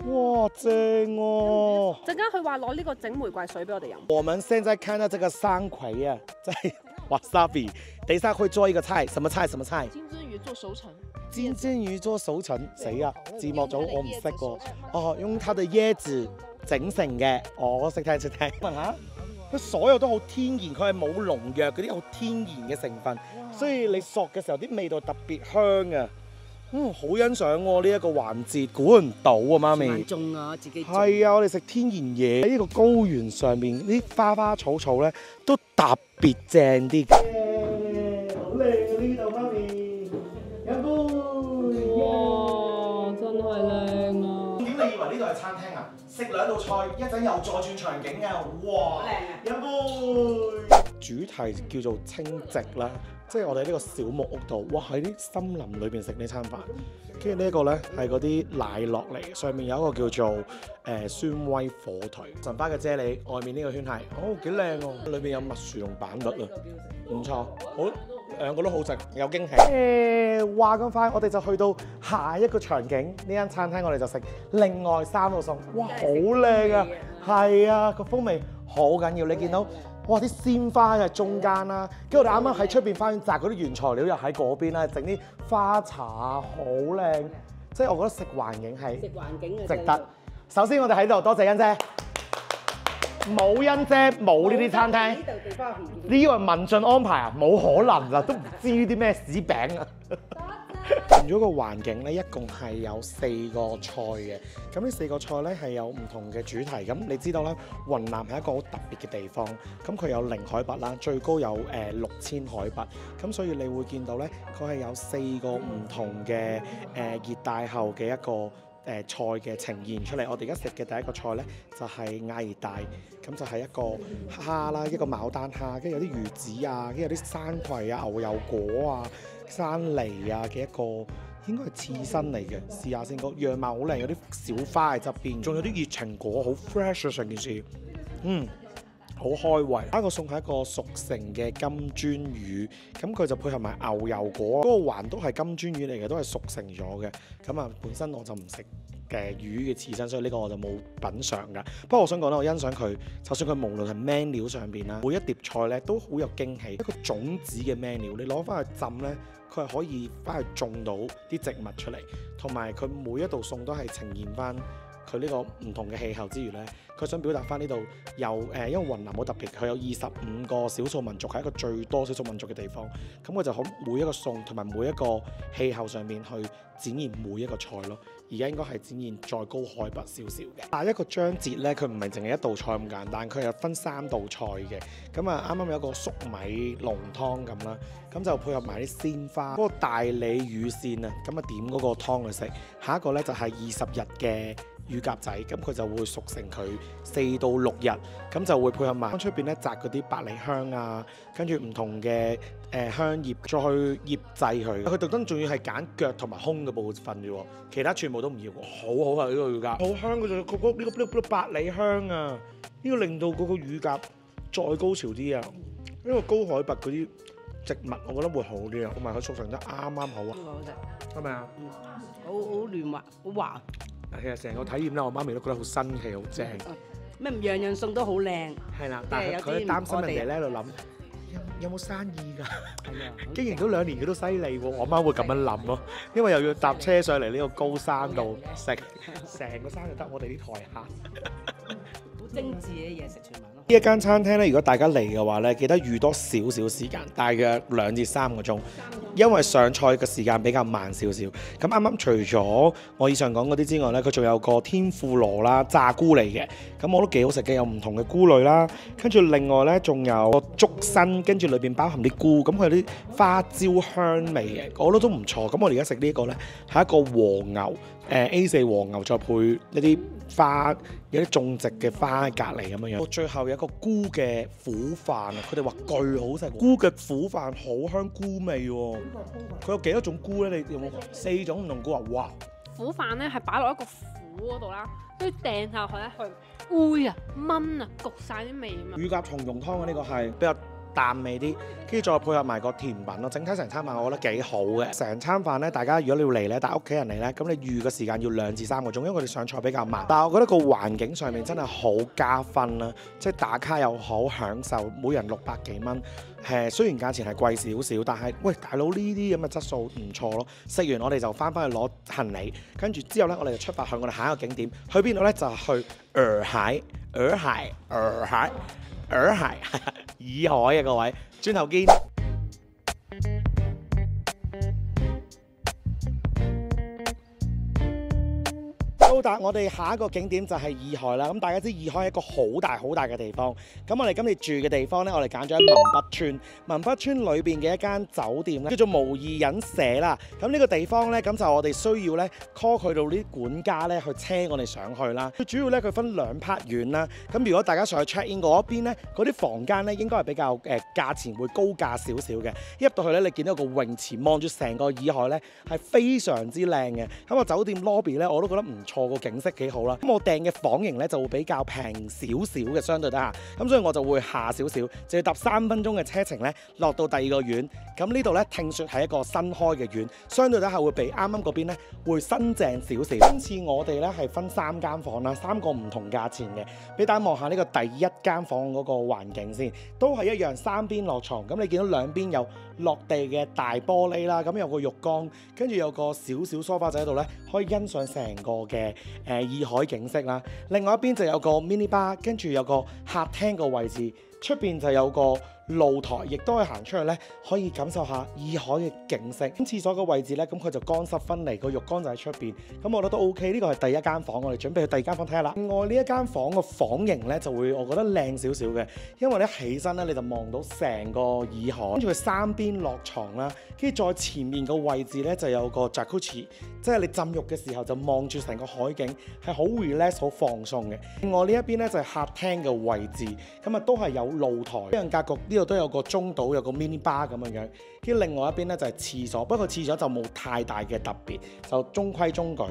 哇，正喎！陣間佢話攞呢個整玫瑰水俾我哋飲。我們現在看到這個山葵啊，在 wasabi， 等一下會做一個菜，什麼菜？什麼菜？金針魚做熟成。金針魚做熟成，死啊！字幕組我唔識喎。哦，用它的椰子整成嘅，我識聽。問下，佢所有都好天然，佢係冇農藥嗰啲好天然嘅成分，所以你索嘅時候啲味道特別香啊！好欣賞喎呢一個環節，估唔到啊媽咪。種啊，自己種。係啊，我哋食天然嘢喺呢個高原上面，啲花花草草咧都特別正啲。好靚啊呢度媽咪，飲杯。哇，真係靚啊！點你以為呢度係餐廳啊？食2道菜，一陣又再轉場景啊！哇，飲杯。主題叫做清寂啦。即係我哋呢個小木屋度，哇！喺啲森林裏邊食呢餐飯，跟住呢一個咧係嗰啲奶酪嚟，上面有一個叫做酸威火腿神花嘅啫喱，外面呢個圈係，幾靚喎！裏邊有蜜薯同板栗啊，唔錯，好2個都好食，有驚喜。話咁快，我哋就去到下一個場景，呢間餐廳我哋就食另外3道餸，哇！好靚啊，係啊，個風味好緊要，你見到。哇！啲鮮花喺中間啦，跟住我哋啱啱喺出邊花園摘嗰啲原材料又喺嗰邊啦，整啲花茶啊，好靚！即係我覺得食環境係值得。首先我哋喺度多謝欣姐，冇欣姐冇呢啲餐廳。呢度地方呢個係民進安排啊，冇可能啊，都唔知呢啲咩屎餅啊！完咗個環境咧，一共係有4個菜嘅。咁呢4個菜咧係有唔同嘅主題。咁你知道啦，雲南係一個好特別嘅地方。咁佢有0海拔啦，最高有6000海拔。咁所以你會見到咧，佢係有4個唔同嘅熱帶後嘅一個菜嘅呈現出嚟。我哋而家食嘅第一個菜咧就係亞熱帶，咁就係一個蝦啦，一個牡丹蝦，跟住有啲魚子啊，跟住有啲山葵啊、牛油果啊、山梨啊嘅一個應該係刺身嚟嘅，試下先。個樣貌好靚，有啲小花喺側邊，仲有啲熱情果，好 fresh 啊成件事，好開胃。一個餸係一個熟成嘅金磚魚，咁佢就配合埋牛油果，嗰個環都係金磚魚嚟嘅，都係熟成咗嘅。咁啊，本身我就唔食嘅魚嘅刺身，所以呢個我就冇品嚐㗎。不過我想講咧，我欣賞佢，就算佢無論係 menu 上邊啦，每一碟菜咧都好有驚喜。一個種子嘅 menu，你攞翻去浸咧，佢係可以翻去種到啲植物出嚟，同埋佢每一道餸都係呈現翻佢呢個唔同嘅氣候之餘咧，佢想表達翻呢度有因為雲南好特別，佢有25個少數民族，係一個最多少數民族嘅地方。咁佢就喺每一個餸同埋每一個氣候上面去展現每一個菜咯。而家應該係展現再高海拔少少嘅。下一個章節咧，佢唔係淨係1道菜咁簡單，佢係分3道菜嘅。咁啊，啱啱有一個粟米濃湯咁啦，咁就配合埋啲鮮花，嗰個大理乳扇啊，咁啊點嗰個湯去食。下一個咧就係20日嘅乳鴿仔，咁佢就會熟成佢4到6日，咁就會配合埋出邊咧摘嗰啲百里香啊，跟住唔同嘅香葉，再去醃製佢。佢特登仲要係揀腳同埋胸嘅部分啫喎，其他全部都唔要。好好啊呢個乳鴿，好香嘅，仲有呢個百里香啊，呢個令到嗰個乳鴿再高潮啲啊！呢個高海拔嗰啲植物，我覺得會好啲啊，同埋佢熟成得啱啱好啊。呢個好食，係咪啊？好嫩滑，好滑。其實成個體驗咧，我媽咪都覺得好新奇，好正。咩樣樣餸都好靚。係啦，但係佢擔心人哋咧喺度諗有冇生意㗎？係啊，經營咗2年佢都犀利喎，我媽會咁樣諗咯，因為又要搭車上嚟呢個高山度食，成個山就得我哋啲台客。好精緻嘅嘢食全部。呢一間餐廳咧，如果大家嚟嘅話咧，記得預多少少時間，大約2至3個鐘，因為上菜嘅時間比較慢少少。咁啱啱除咗我以上講嗰啲之外咧，佢仲有個天婦羅啦，炸菇嚟嘅，咁我都幾好食嘅，有唔同嘅菇類啦。跟住另外咧，仲有個竹身，跟住裏邊包含啲菇，咁佢有啲花椒香味嘅，我覺得都唔錯。咁我哋而家食呢一個咧，係一個和牛。A4 和牛再配一啲花，有啲種植嘅花隔離咁樣樣。最後有一個菇嘅苦飯啊，佢哋話巨好食。菇嘅苦飯好香菇味喎。佢有幾多種菇咧？你有冇4種唔同菇啊？哇！苦飯咧係擺落一個苦嗰度啦，跟住掟下去咧去煨啊、炆啊、焗晒啲味啊嘛。乳鴿松茸湯啊，呢個係比較淡味啲，跟住再配合埋個甜品咯。整體成餐飯我覺得幾好嘅。成餐飯咧，大家如果你要嚟咧，帶屋企人嚟咧，咁你預嘅時間要2至3個鐘，因為我哋上菜比較慢。但係我覺得個環境上面真係好加分啦，即係打卡又好，享受，每人600幾蚊。雖然價錢係貴少少，但係喂大佬呢啲咁嘅質素唔錯咯。食完我哋就翻去攞行李，跟住之後咧我哋就出發去我哋下一個景點。去邊度咧？就係去洱海，洱海啊各位，轉頭見。達我哋下一個景點就係洱海啦。咁大家知洱海係一個好大嘅地方。咁我哋今次住嘅地方咧，我哋揀咗喺文北村。文北村裏邊嘅一間酒店咧，叫做無意隱舍啦。咁呢個地方咧，咁就我哋需要咧 call 佢到啲管家咧去車我哋上去啦。最主要咧，佢分2 part 院啦。咁如果大家上去 check in 嗰邊咧，嗰啲房間咧應該係比較價錢會高價少少嘅。一入到去咧，你見到個泳池，望住成個洱海咧係非常之靚嘅。咁個酒店 lobby 咧我都覺得唔錯，個景色幾好啦。咁我訂嘅房型咧就會比較平少少嘅，相對底下。咁所以我就會下少少，就要搭3分鐘嘅車程咧落到第2個院。咁呢度咧聽說係一個新開嘅院，相對底下會比啱啱嗰邊咧會新淨少少。今次我哋咧係分3間房啦，3個唔同價錢嘅。俾大家望下呢個第1間房嗰個環境先，都係一樣3邊落床。咁你見到兩邊有落地嘅大玻璃啦，咁有個浴缸，跟住有個少少梳化仔喺度咧，可以欣賞成個嘅洱海景色啦。另外一邊就有個 mini bar， 跟住有個客廳個位置，出邊就有個露台，亦都可以行出去咧，可以感受下洱海嘅景色。咁廁所個位置咧，咁佢就乾濕分離，個浴缸就喺出邊。咁我覺得都 OK。呢個係第1間房，我哋準備去第2間房睇下啦。另外呢一間房個房型咧就會我覺得靚少少嘅，因為你一起身咧你就望到成個洱海，跟住佢3邊落床啦，跟住再前面個位置咧就有個 Jacuzzi， 即係你浸浴嘅時候就望住成個海景，係好 relax 好放鬆嘅。另外呢一邊咧就係客廳嘅位置，咁啊都係有露台，一樣格局。呢度都有個中島，有個 mini bar 咁樣樣。跟住另外一邊咧就係廁所，不過廁所就冇太大嘅特別，就中規中矩。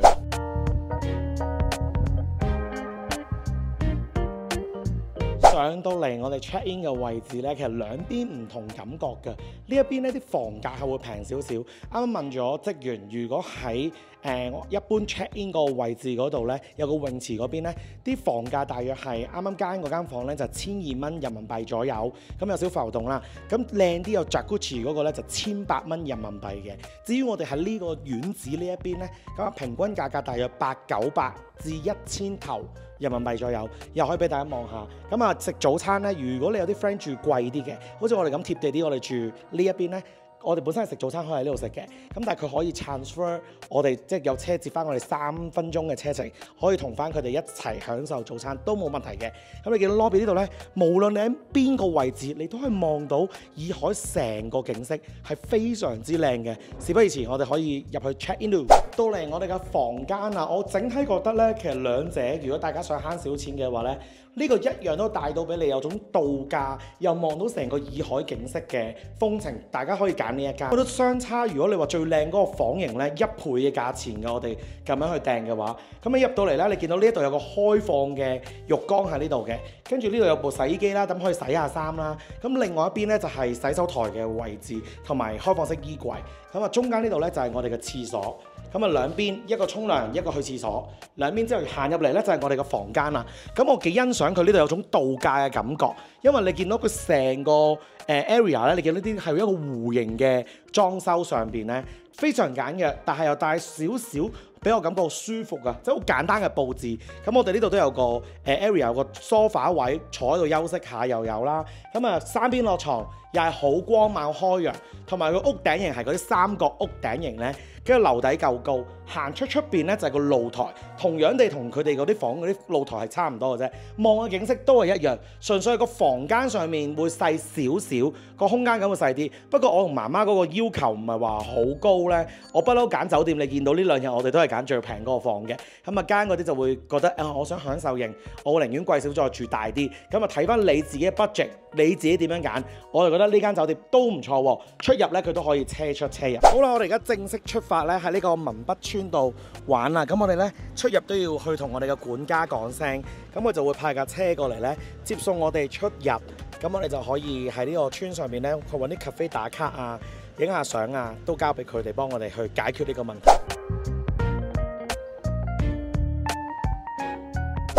上到嚟我哋 check in 嘅位置咧，其實兩邊唔同感覺嘅。呢一邊咧啲房價係會平少少。啱啱問咗職員，如果喺一般 check in 個位置嗰度咧，有個泳池嗰邊咧，啲房價大約係啱啱間嗰間房咧就1200蚊人民幣左右，咁有少浮動啦。咁靚啲有 Jacuzzi 嗰個咧就1800蚊人民幣嘅。至於我哋喺呢個院子呢一邊咧，咁啊平均價格大約800-900至1000頭人民幣左右，又可以俾大家望下。咁啊食早餐咧，如果你有啲 friend 住貴啲嘅，好似我哋咁貼地啲，我哋住呢一邊咧。我哋本身係食早餐可以喺呢度食嘅，咁但係佢可以 transfer 我哋即係有車接翻我哋3分鐘嘅車程，可以同翻佢哋一齊享受早餐都冇問題嘅。咁你見到 lobby 呢度咧，無論你喺邊個位置，你都可以望到洱海成個景色係非常之靚嘅。事不宜遲，我哋可以入去 check in 到嚟我哋嘅房間啊！我整體覺得咧，其實兩者如果大家想慳少錢嘅話咧，呢個一樣都帶到俾你有種度假又望到成個洱海景色嘅風情，大家可以揀呢一間。我覺得相差，如果你話最靚嗰個房型咧，1倍嘅價錢嘅，我哋咁樣去訂嘅話，咁你入到嚟咧，你見到呢一度有個開放嘅浴缸喺呢度嘅，跟住呢度有部洗衣機啦，咁可以洗下衫啦。咁另外一邊咧就係洗手台嘅位置，同埋開放式衣櫃。咁啊中間呢度咧就係我哋嘅廁所。咁啊兩邊一個沖涼，一個去廁所，兩邊之後行入嚟咧就係我哋嘅房間啦。咁我幾欣賞佢呢度有種度假嘅感覺，因為你見到佢成個area 咧，你見到啲係一個弧形嘅裝修上邊咧，非常簡約，但係又帶少少俾我感覺舒服啊，即係好簡單嘅佈置。咁我哋呢度都有個area， 有個 sofa 位坐喺度休息下又有啦。咁啊3邊落床又係好光猛開揚，同埋個屋頂型係嗰啲3角屋頂型咧，跟住樓底夠高，行出邊咧就係個露台，同樣地同佢哋嗰啲房嗰啲露台係差唔多嘅啫，望嘅景色都係一樣，純粹係個房間上面會細少少，個空間感會細啲。不過我同媽媽嗰個要求唔係話好高咧，我不嬲揀酒店，你見到呢2日我哋都係揀最平嗰個房嘅。咁啊間嗰啲就會覺得我想享受型，我寧願貴少再住大啲。咁啊睇翻你自己嘅 budget，你自己點樣揀，我就覺得呢間酒店都唔錯喎。出入咧佢都可以車出車入。好啦，我哋而家正式出發咧，喺呢個文北村度玩啦。咁我哋咧出入都要去同我哋嘅管家講聲，咁佢就會派架車過嚟咧接送我哋出入。咁我哋就可以喺呢個村上面咧去揾啲 cafe 打卡啊、影下相啊，都交俾佢哋幫我哋去解決呢個問題。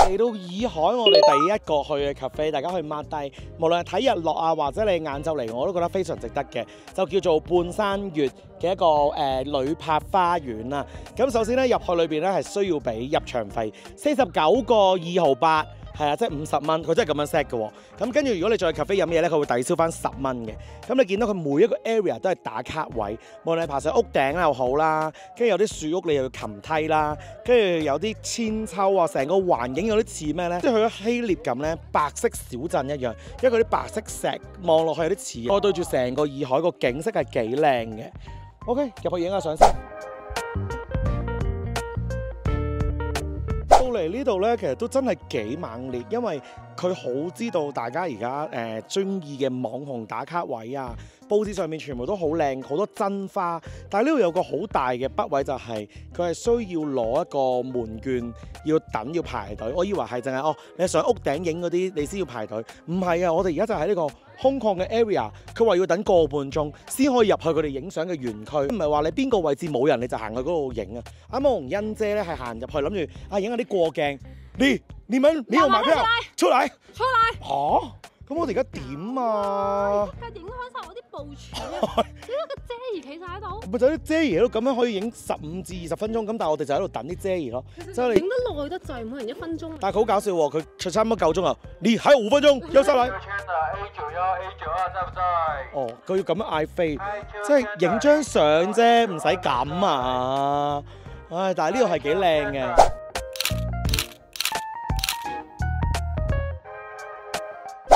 嚟到洱海，我哋第一個去嘅 cafe， 大家可以 mark 低，無論係睇日落啊，或者你晏晝嚟，我都覺得非常值得嘅，就叫做半山月嘅一個旅泊花園啦。咁首先咧入去裏邊咧係需要俾入場費，49個2毫8。係啊，即係50蚊，佢真係咁樣 set 嘅喎。咁跟住如果你再去 cafe 飲嘢咧，佢會抵消翻10蚊嘅。咁你見到佢每一個 area 都係打卡位，無論係爬上屋頂又好啦，跟住有啲樹屋你又要擒梯啦，跟住有啲千秋啊，成個環境有啲似咩咧？即係去咗希臘咁咧，白色小鎮一樣，因為嗰啲白色石望落去有啲似，我對住成個洱海個景色係幾靚嘅。OK， 入去影下相先。到嚟呢度咧，其實都真係幾猛烈，因為佢好知道大家而家中意嘅網紅打卡位啊，佈置上面全部都好靚，好多真花。但係呢度有個好大嘅不位就係佢係需要攞一個門券，要等要排隊。我以為係淨係你上屋頂影嗰啲你先要排隊，唔係啊！我哋而家就喺呢個空曠嘅 area， 佢話要等個半鐘先可以入去佢哋影相嘅園區，唔係話你邊個位置冇人你就行去嗰度影啊！啱啱我同欣姐咧係行入去諗住影下啲過鏡，你們沒有買票，出嚟嚇！咁我哋而家點啊？而家影開晒我啲部署啊！點解個遮兒企晒喺度？咪就啲遮兒咯，咁樣可以影15至20分鐘，咁但係我哋就喺度等啲遮兒咯。就影得耐得滯，每人1分鐘。但係佢好搞笑喎，佢差唔多夠鐘啊！你還有5分鐘，休息嚟。哦，佢要咁樣嗌飛，即係影張相啫，唔使咁啊！唉，但係呢度係幾靚嘅。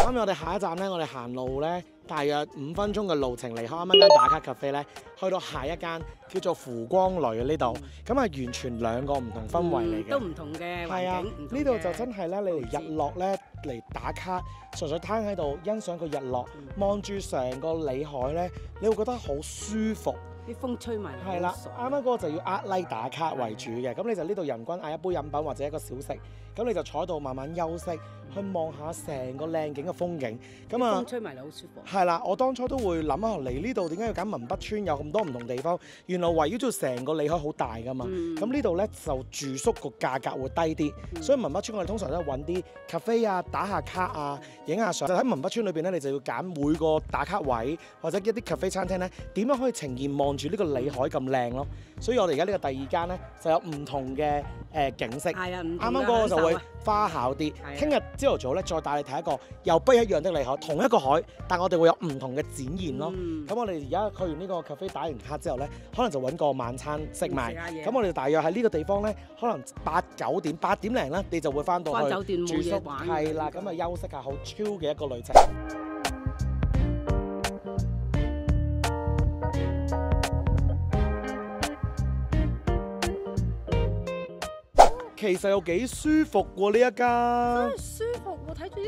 咁我哋下一站咧，我哋行路咧，大約5分鐘嘅路程離開啱啱間打卡 cafe 咧，去到下一間叫做浮光旅呢度，咁係完全兩個唔同氛圍嚟嘅，都唔同嘅環境。呢度就真係咧，你嚟日落咧嚟打卡，純粹攤喺度欣賞個日落，望住成個裏海咧，你會覺得好舒服。啲風吹埋嚟，係啦，啱啱嗰個就要like 打卡為主嘅，咁你就呢度人均嗌一杯飲品或者一個小食，咁你就坐喺度慢慢休息，去望下成個靚景嘅風景。咁啊，風吹埋嚟好舒服。係啦，我當初都會諗下嚟呢度點解要揀文北村有咁多唔同地方？原來圍繞住成個裏海好大㗎嘛。咁呢度咧就住宿個價格會低啲，所以文北村我哋通常都係揾啲 cafe 啊、打下卡啊、影下相。就喺文北村裏邊咧，你就要揀每個打卡位或者一啲 cafe 餐廳咧，點樣可以呈現望住呢個裏海咁靚咯。所以我哋而家呢個第二間咧就有唔同嘅景色。係啊，啱啱嗰個就會花巧啲。聽日朝頭早咧再帶你睇一個又不一樣的裏海，同一個海，但我哋會有唔同嘅展現咯。咁我哋而家去完呢個 cafe 打完卡之後咧，可能就揾個晚餐食埋。咁我哋大約喺呢個地方咧，可能8點零啦，你就會翻到去酒店住宿。係啦，咁啊休息下，好 chill 嘅一個旅程。其實又幾舒服喎呢一間，真係舒服喎！睇住呢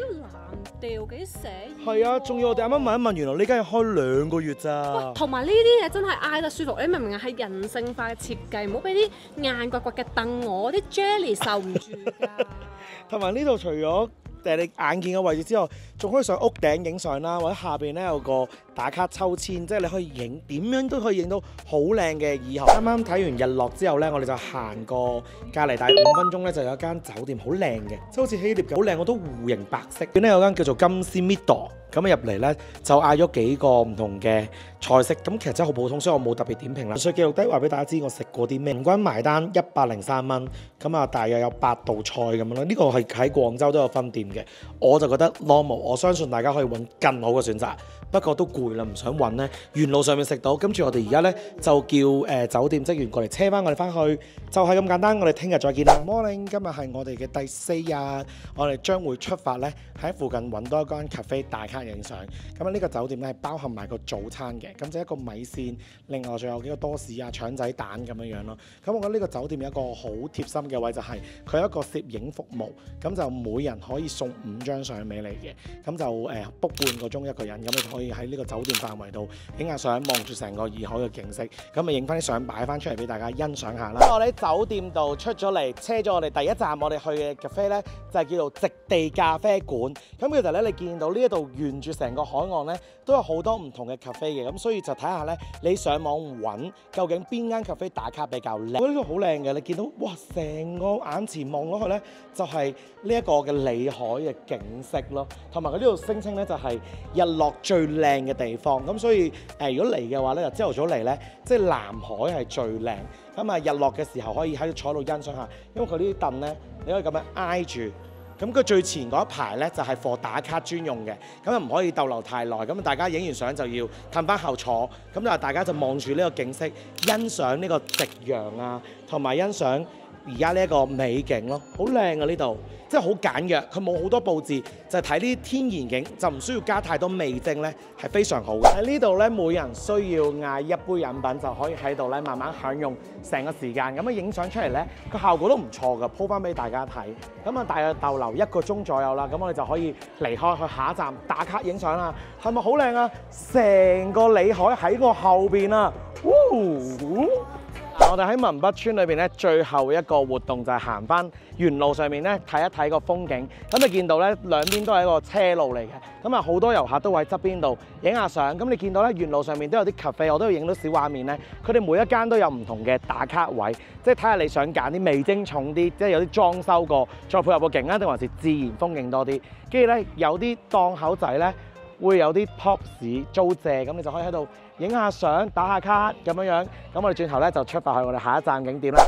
個藍調幾寫意。係啊，仲要我哋啱啱問一問，原來呢間要開2個月咋。喂，同埋呢啲嘢真係挨得舒服，你明唔明啊？係人性化嘅設計，唔好俾啲硬掘掘嘅凳我啲 jelly 受唔住㗎。同埋呢度除咗你眼見嘅位置之外，仲可以上屋頂影相啦，或者下邊咧有個打卡抽籤，即係你可以影點樣都可以影到好靚嘅洱海。啱啱睇完日落之後咧，我哋就行過隔離大約5分鐘咧，就有一間酒店好靚嘅，即係好似希臘咁好靚，好多弧形白色。邊咧有間叫做金絲 Middle，咁入嚟咧就嗌咗幾個唔同嘅菜式，咁其實真係好普通，所以我冇特別點評啦。所以記錄低話俾大家知我食過啲咩，平均埋單103蚊，咁啊大約有8道菜咁樣啦。呢個係喺廣州都有分店嘅，我就覺得 normal， 我相信大家可以揾更好嘅選擇。不過都攰啦，唔想揾呢。沿路上面食到，跟住我哋而家呢，就叫酒店職員過嚟車翻我哋翻去，就係咁簡單。我哋聽日再見啦。Morning， 今日係我哋嘅第4日，我哋將會出發呢，喺附近揾多一間 cafe 打卡影相。咁呢個酒店呢，係包含埋個早餐嘅，咁就一個米線，另外仲有幾個多士啊、腸仔蛋咁樣樣咯。咁我覺得呢個酒店有一個好貼心嘅位，就係佢有一個攝影服務，咁就每人可以送5張相俾你嘅，咁就book 半個鐘一個人，咁你可以喺呢個酒店範圍度影下相，望住成個洱海嘅景色，咁咪影翻啲相擺翻出嚟俾大家欣賞下啦。我哋喺酒店度出咗嚟，車咗我哋第一站，我哋去嘅 cafe 咧就係叫做直地咖啡館。咁其實咧，你見到呢一度沿住成個海岸咧，都有好多唔同嘅 cafe 嘅，咁所以就睇下咧，你上網揾究竟邊間 cafe 打卡比較靚。我覺得呢度好靚嘅，你見到哇，成個眼前望落去咧，就係呢一個嘅裏海嘅景色咯，同埋佢呢度聲稱咧就係日落最靚嘅地方。咁所以如果嚟嘅話咧，就朝頭早嚟咧，即係南海係最靚。咁啊，日落嘅時候可以喺度坐度欣賞下，因為佢呢啲凳咧，你可以咁樣挨住咁佢最前嗰一排咧就係貨打卡專用嘅，咁就唔可以逗留太耐，咁大家影完相就要褪翻後坐，咁就大家就望住呢個景色，欣賞呢個夕陽啊，同埋欣賞而家呢一個美景咯，好靚啊呢度，即係好簡約，佢冇好多佈置，就係睇呢啲天然景，就唔需要加太多味精咧，係非常好嘅。喺呢度咧，每人需要嗌一杯飲品就可以喺度咧慢慢享用成個時間，咁啊影相出嚟咧個效果都唔錯㗎，鋪翻俾大家睇。咁啊大約逗留1個鐘左右啦，咁我哋就可以離開去下一站打卡影相啦。係咪好靚啊？成個里海喺我後邊啊！我哋喺文北村裏邊咧，最後一個活動就係行翻沿路上面咧睇一睇個風景。咁你見到咧兩邊都係一個車路嚟嘅，咁啊好多遊客都會喺側邊度影下相。咁你見到咧沿路上面都有啲 cafe，我都要影到小畫面咧。佢哋每一間都有唔同嘅打卡位，即係睇下你想揀啲味精重啲，即係有啲裝修過，再配合個景啊，定還是自然風景多啲。跟住咧有啲檔口仔咧會有啲 pop 市租借，咁你就可以喺度影下相、打下卡咁樣樣，咁我哋轉頭咧就出發去我哋下一站景點啦。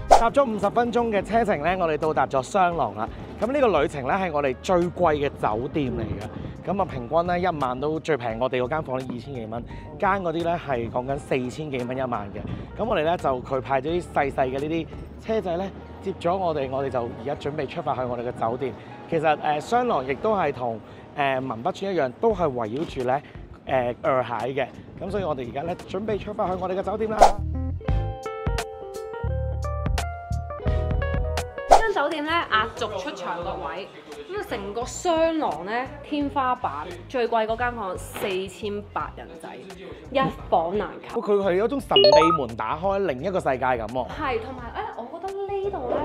搭咗50分鐘嘅車程咧，我哋到達咗雙廊啦。咁呢個旅程咧係我哋最貴嘅酒店嚟嘅，咁啊平均咧1晚都最平，我哋嗰間房咧2000幾蚊，間嗰啲咧係講緊4000幾蚊1晚嘅。咁我哋咧就佢派咗啲細細嘅呢啲車仔咧接咗我哋就而家準備出發去我哋嘅酒店。其實雙廊亦都係同文北村一樣，都係圍繞住咧洱海嘅。咁所以我哋而家咧準備出發去我哋嘅酒店啦。酒店咧壓軸出場個位，咁啊成個雙廊咧天花板最貴嗰間房4800人仔，一房難求。佢係有種神秘門打開另一個世界咁喎。係，同埋我覺得呢度咧，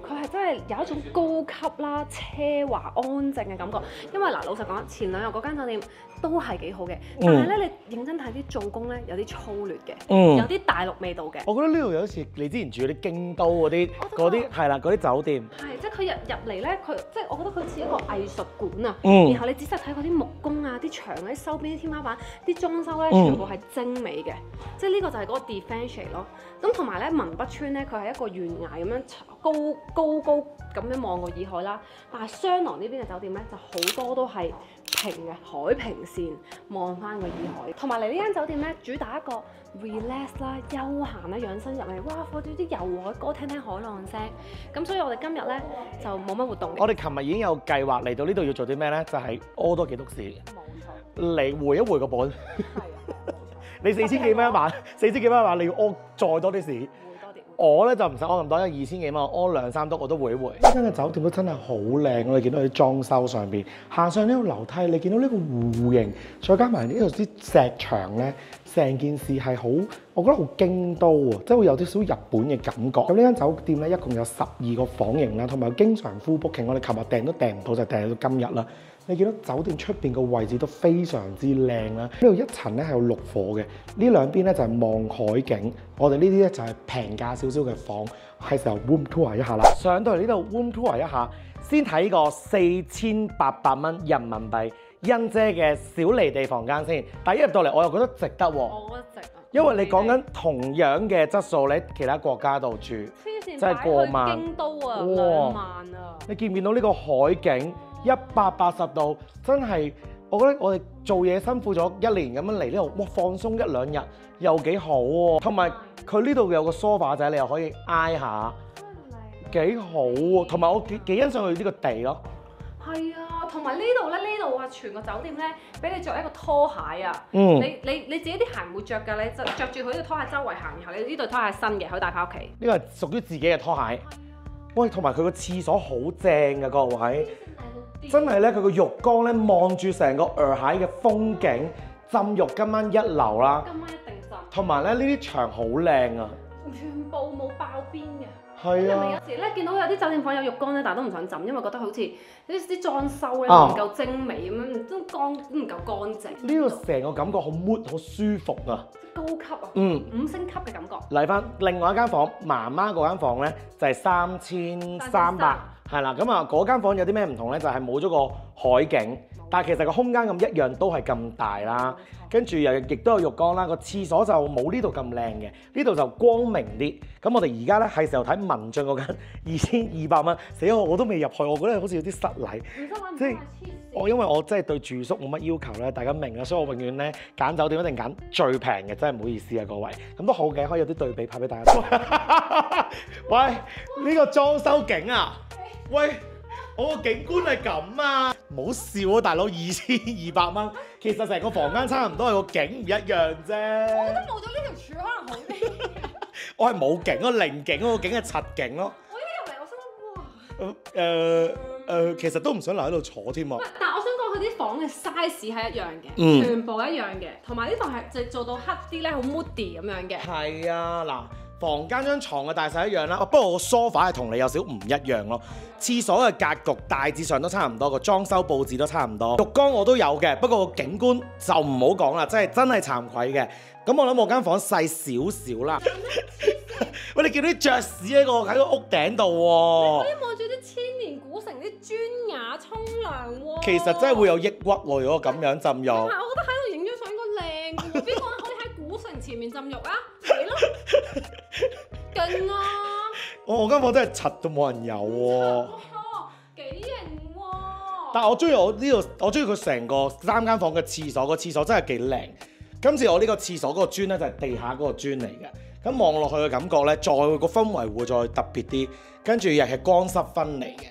佢係真係有一種高級啦、奢華、安靜嘅感覺。因為嗱，老實講，前兩日嗰間酒店都係幾好嘅，但係咧你認真睇啲做工咧，有啲粗劣嘅，有啲大陸味道嘅。我覺得呢度有似你之前住嗰啲京都嗰啲係啦，嗰啲酒店。係，即係佢入嚟咧，佢即係我覺得佢似一個藝術館啊。然後你仔細睇嗰啲木工啊、啲牆嗰啲收邊啲天花板、啲裝修咧，全部係精美嘅。即係呢個就係嗰個 differentiate 咯。咁同埋咧，文北村咧，佢係一個懸崖咁樣高咁樣望過洱海啦。但係雙廊呢邊嘅酒店咧，就好多都係平嘅海平線望翻個洱海。同埋嚟呢間酒店咧，主打一個 relax 啦、休閒啦、養生入嚟，哇！放住啲遊海歌，聽聽海浪聲。咁所以我哋今日咧就冇乜活動嘅。我哋琴日已經有計劃嚟到呢度要做啲咩咧？就係屙多幾篤屎。冇錯。嚟回一回個本。係啊。你4000幾蚊一晚，4000幾蚊一晚，你要屙再多啲屎。我咧就唔使屙咁多，因為2000幾蚊，我屙2、3篤我都回一回。呢間嘅酒店都真係好靚，我哋見到佢啲裝修上邊，行上呢個樓梯，你見到呢個弧形，再加埋呢度啲石牆咧，成件事係好，我覺得好京都喎，即係會有啲少日本嘅感覺。咁呢間酒店咧一共有12個房型啦，同埋經常 full booking，我哋琴日訂都訂唔到，就訂到今日啦。你見到酒店出邊個位置都非常之靚啦，呢度一層咧係有6伙嘅，呢兩邊咧就係望海景，我哋呢啲咧就係平價少少嘅房，係時候 room tour 一下啦。上到嚟呢度 room tour 一下，先睇個4800蚊人民幣欣姐嘅小離地房間先，但一入到嚟我又覺得值得喎。我覺得值啊，因為你講緊同樣嘅質素，你喺其他國家度住，真係過萬。京都啊，2萬啊！你見唔見到呢個海景？180度，真係我覺得我哋做嘢辛苦咗1年咁樣嚟呢度，哇放鬆1、2日又幾好喎。同埋佢呢度有個梳化仔，你又可以挨下，幾好喎。同埋我幾欣賞佢呢個地咯。係啊，同埋呢度咧，呢度啊，全個酒店咧，俾你着一個拖鞋啊。你自己啲鞋唔會着㗎，你就着住佢呢個拖鞋周圍行，然後你呢對拖鞋新嘅，可以帶翻屋企。呢個係屬於自己嘅拖鞋。喂，同埋佢個廁所好正㗎，各位。真係咧，佢個浴缸咧望住成個洱海嘅風景，浸浴今晚一流啦。今晚一定浸。同埋咧，呢啲牆好靚啊！全部冇爆邊嘅。係啊。有時咧見到有啲酒店房有浴缸咧，但係都唔想浸，因為覺得好似啲裝修咧唔夠精美咁樣，都唔夠乾淨。呢個成個感覺好 mood 好舒服啊！高級啊，5星級嘅感覺。嚟翻另外一間房，媽媽嗰間房咧就係3300，係啦。咁啊嗰間房有啲咩唔同咧？就係冇咗個海景，但係其實個空間咁一樣都係咁大啦，跟住又亦都有浴缸啦，個廁所就冇呢度咁靚嘅，呢度就光明啲。咁我哋而家咧係時候睇文進嗰間2200蚊，死我都未入去，我覺得好似有啲失禮。即係因為我真係對住宿冇乜要求咧，大家明啦，所以我永遠咧揀酒店一定揀最平嘅，真係唔好意思啊各位。咁都好嘅，可以有啲對比拍俾大家睇。喂，呢個裝修景啊，喂！我個景觀係咁啊！唔好笑啊，大佬2200蚊，其實成個房間差唔多，係個景唔一樣啫。我覺得冇咗呢條柱可能好啲。我係冇景咯，零景咯，個景係柒景咯。我一入嚟，我心諗哇。其實都唔想留喺度坐添啊。但係我想講佢啲房嘅 size 係一樣嘅，全部一樣嘅，同埋呢度係就做到黑啲咧，好 moody 咁樣嘅。係啊，嗱。房間張床嘅大細一樣啦，不過個 sofa 係同你有少唔一樣咯。廁所嘅格局大致上都差唔多，個裝修佈置都差唔多。浴缸我都有嘅，不過個景觀就唔好講啦，真係慚愧嘅。咁我諗我間房細少少啦。喂，你見到啲雀屎喺個屋頂度喎？可以望住啲千年古城啲磚瓦沖涼喎。其實真係會有抑鬱喎，如果咁樣浸浴。我覺得喺度影張相應該靚嘅喎，邊個可以喺古城前面浸浴啊？係咯。勁啊！我間房真係柒到冇人有喎。幾型喎！但係我中意我中意佢成個3間房嘅廁所，個廁所真係幾靚。今次我呢個廁所嗰個磚咧就係地下嗰個磚嚟嘅，咁望落去嘅感覺咧，再個氛圍會再特別啲，跟住又係乾濕分離嘅。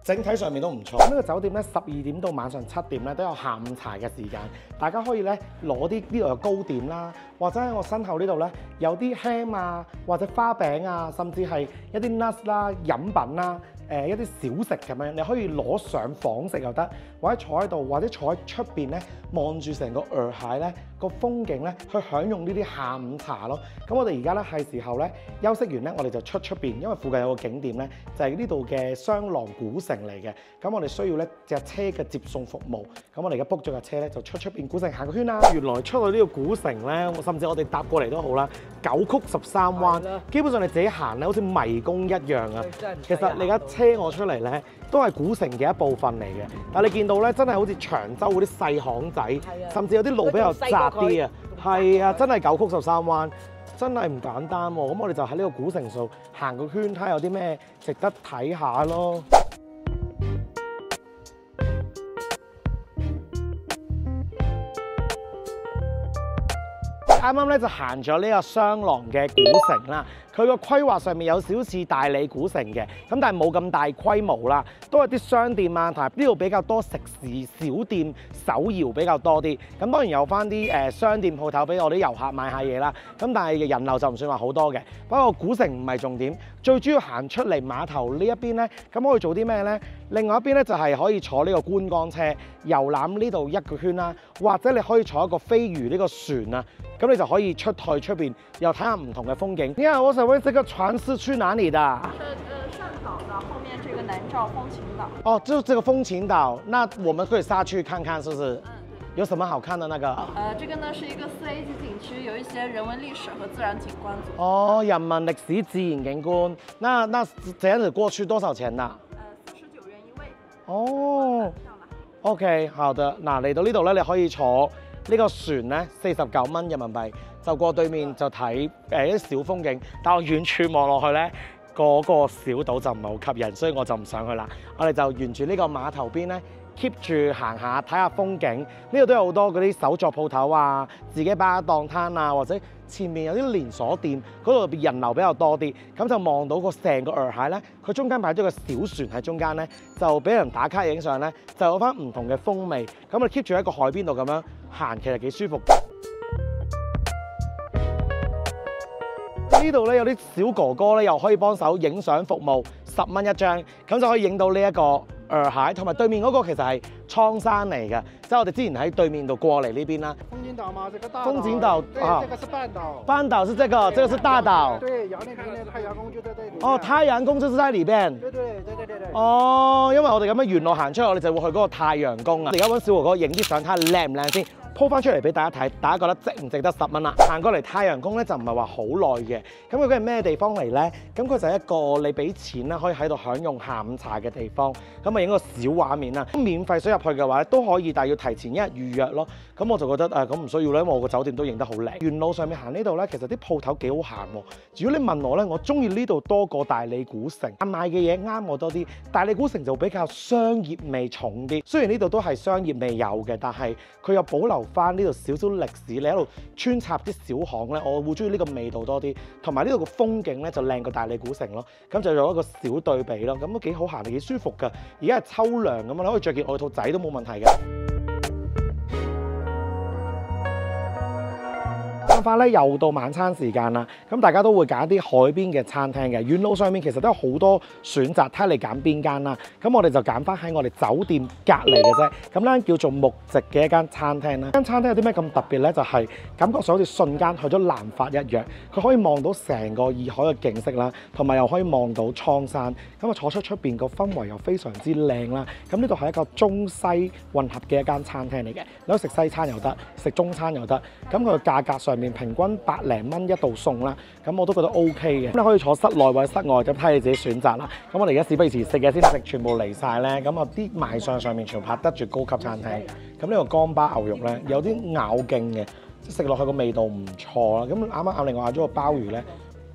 整體上面都唔錯。呢個酒店咧12點到晚上7點咧都有下午茶嘅時間，大家可以咧攞啲呢度有糕點啦，或者喺我身後呢度咧有啲 ham 啊，或者花餅啊，甚至係一啲 nuts 啦、飲品啦。一啲小食咁樣，你可以攞上房食又得，或者坐喺度，或者坐喺出邊咧，望住成個洱海咧個風景咧，去享用呢啲下午茶咯。咁我哋而家咧係時候咧休息完咧，我哋就出邊，因為附近有個景點咧，就係呢度嘅雙廊古城嚟嘅。咁我哋需要咧隻車嘅接送服務。咁我哋而家 book 咗架車咧，就出邊古城行個圈啦。原來出去呢個古城咧，甚至我哋搭過嚟都好啦，9曲13彎，基本上你自己行咧，好似迷宮一樣啊。其實你而家車我出嚟咧，都係古城嘅一部分嚟嘅。但係你見到咧，真係好似長洲嗰啲細巷仔，甚至有啲路比較窄啲啊。係啊，真係9曲13彎，真係唔簡單喎。咁我哋就喺呢個古城度行個圈，睇下有啲咩值得睇下咯。啱啱咧就行咗呢個雙廊嘅古城啦，佢個規劃上面有少似大理古城嘅，咁但係冇咁大規模啦，都係啲商店啊，同埋呢度比較多食肆、小店、手搖比較多啲。咁當然有翻啲商店鋪頭俾我啲遊客買下嘢啦。咁但係人流就唔算話好多嘅。不過古城唔係重點，最主要行出嚟碼頭呢一邊咧，咁可以做啲咩咧？另外一邊咧就係可以坐呢個觀光車遊覽呢度一個圈啦，或者你可以坐一個飛魚呢個船啊。咁你就可以出去出邊，又睇下唔同嘅風景。你好，我想問這個船是去哪裡的？上島的後面這個南詔風情島。哦，就是這個風情島，那我們可以下去看看，是不是？對。有什麼好看的那個？這個呢是一個4A 級景區，有一些人文歷史和自然景觀組。哦，人文歷史自然景觀，那這樣子過去多少錢呢？49元一位。哦。OK， 好的。嗱，嚟到呢度咧，你可以坐呢個船咧，49蚊人民幣就過對面就睇一啲小風景，但我遠處望落去咧，嗰個小島就唔係好吸引，所以我就唔上去啦。我哋就沿住呢個碼頭邊咧 keep 住行下睇下風景，呢度都有好多嗰啲手作鋪頭啊，自己擺下檔攤啊，或者前面有啲連鎖店，嗰度人流比較多啲，咁就望到個成個洱海咧，佢中間擺咗個小船喺中間咧，就俾人打卡影相咧，就有翻唔同嘅風味。咁我哋 keep 住喺個海邊度咁樣行，其實幾舒服。呢度咧有啲小哥哥咧，又可以幫手影相服務，10蚊一張，咁就可以影到呢一個洱海，同埋對面嗰個其實係蒼山嚟嘅，即係我哋之前喺對面度過嚟呢邊啦。風景島嘛，這個大島。風景島啊，這個是半島。半島是這個，這個是大島。對，然後那邊的太陽宮就在這裡。哦，太陽宮就是在裏邊。對。哦，因為我哋咁樣沿路行出去，我哋就會去嗰個太陽宮啊。我哋而家揾小哥哥影啲相，睇下靚唔靚先。鋪翻出嚟俾大家睇，大家覺得值唔值得10蚊啦？行過嚟太陽宮咧就唔係話好耐嘅，咁究竟係咩地方嚟咧？咁佢就係一個你俾錢啦，可以喺度享用下午茶嘅地方。咁啊影個小畫面啦，免費水入去嘅話咧都可以，但係要提前1日預約咯。咁我就覺得咁唔需要啦，因為我個酒店都影得好靚。沿路上面行呢度咧，其實啲鋪頭幾好行喎。如果你問我咧，我中意呢度多過大理古城。買嘅嘢啱我多啲，大理古城就比較商業味重啲。雖然呢度都係商業味有嘅，但係佢又保留翻呢度少少歷史，你喺度穿插啲小巷咧，我會中意呢個味道多啲。同埋呢度個風景咧就靚過大理古城咯，咁就有一個小對比咯，咁都幾好行，幾舒服㗎。而家係秋涼咁樣，你可以着件外套仔都冇問題嘅。翻返咧又到晚餐時間啦，咁大家都會揀啲海邊嘅餐廳嘅，沿路上面其實都有好多選擇，睇你揀邊間啦。咁我哋就揀翻喺我哋酒店隔離嘅啫，咁呢叫做木席嘅一間餐廳啦。間餐廳有啲咩咁特別呢？就係感覺上好似瞬間去咗南法一樣，佢可以望到成個洱海嘅景色啦，同埋又可以望到蒼山。咁啊坐出邊個氛圍又非常之靚啦。咁呢度係一個中西混合嘅一間餐廳嚟嘅，你可以食西餐又得，食中餐又得。咁佢嘅價格上面平均百零蚊一道餸啦，咁我都覺得 OK 嘅。咁你可以坐室內或者室外，咁睇你自己選擇啦。咁我哋而家事不宜遲，食嘢先食，全部嚟晒咧。咁啊啲賣相上面全部拍得住高級餐廳。咁呢個乾巴牛肉咧，有啲咬勁嘅，食落去個味道唔錯啦。咁啱啱另外嗌咗個鮑魚咧，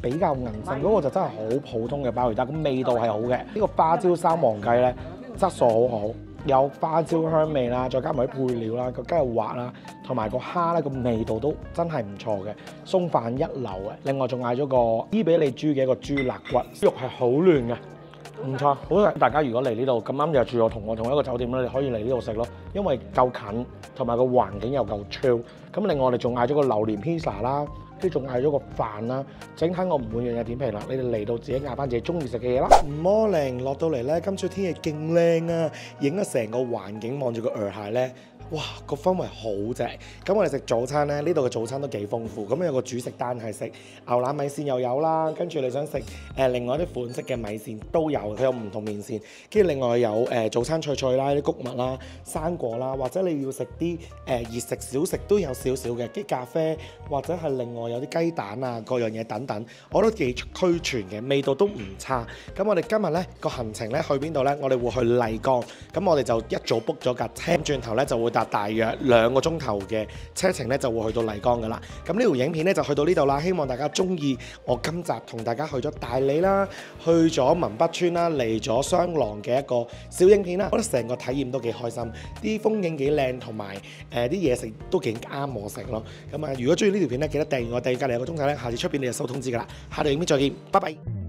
比較韌身，嗰個就真係好普通嘅鮑魚，但係個味道係好嘅。呢個花椒三黃雞咧，質素好好。有花椒香味啦，再加埋啲配料啦，個雞又滑啦，同埋個蝦咧個味道都真係唔錯嘅，鬆飯一流嘅。另外仲嗌咗個伊比利豬嘅一個豬肋骨，肉係好嫩嘅，唔錯。好大家如果嚟呢度咁啱又住同我同一個酒店咧，你可以嚟呢度食咯，因為夠近，同埋個環境又夠 chill。咁另外我哋仲嗌咗個榴蓮 pizza 啦。跟住仲嗌咗個飯啦，整體我唔會樣嘢點評啦，你哋嚟到自己嗌翻自己中意食嘅嘢啦。Morning 落到嚟咧，今朝天氣勁靚啊，影咗成個環境望住個洱海咧。哇，個氛圍好正！咁我哋食早餐咧，呢度嘅早餐都幾豐富。咁有個主食單係食牛腩米線又有啦，跟住你想食另外一啲款式嘅米線都有，佢有唔同麵線。跟住另外有早餐脆脆啦、啲穀物啦、生果啦，或者你要食啲熱食小食都有少少嘅，啲咖啡或者係另外有啲雞蛋啊各樣嘢等等，我都幾俱全嘅，味道都唔差。咁我哋今日咧個行程咧去邊度咧？我哋會去麗江，咁我哋就一早 book 咗架車，轉頭咧就會大約2個鐘頭嘅車程咧就會去到麗江噶啦。咁呢條影片咧就去到呢度啦，希望大家中意我今集同大家去咗大理啦，去咗文北村啦，嚟咗雙廊嘅一個小影片啦。我覺得成個體驗都幾開心，啲風景幾靚，同埋啲嘢食都幾啱我食咯。咁啊，如果中意呢條片咧，記得訂閱我，訂閱隔離2個鐘頭咧，下次出片你就收通知噶啦。下條影片再見，拜拜。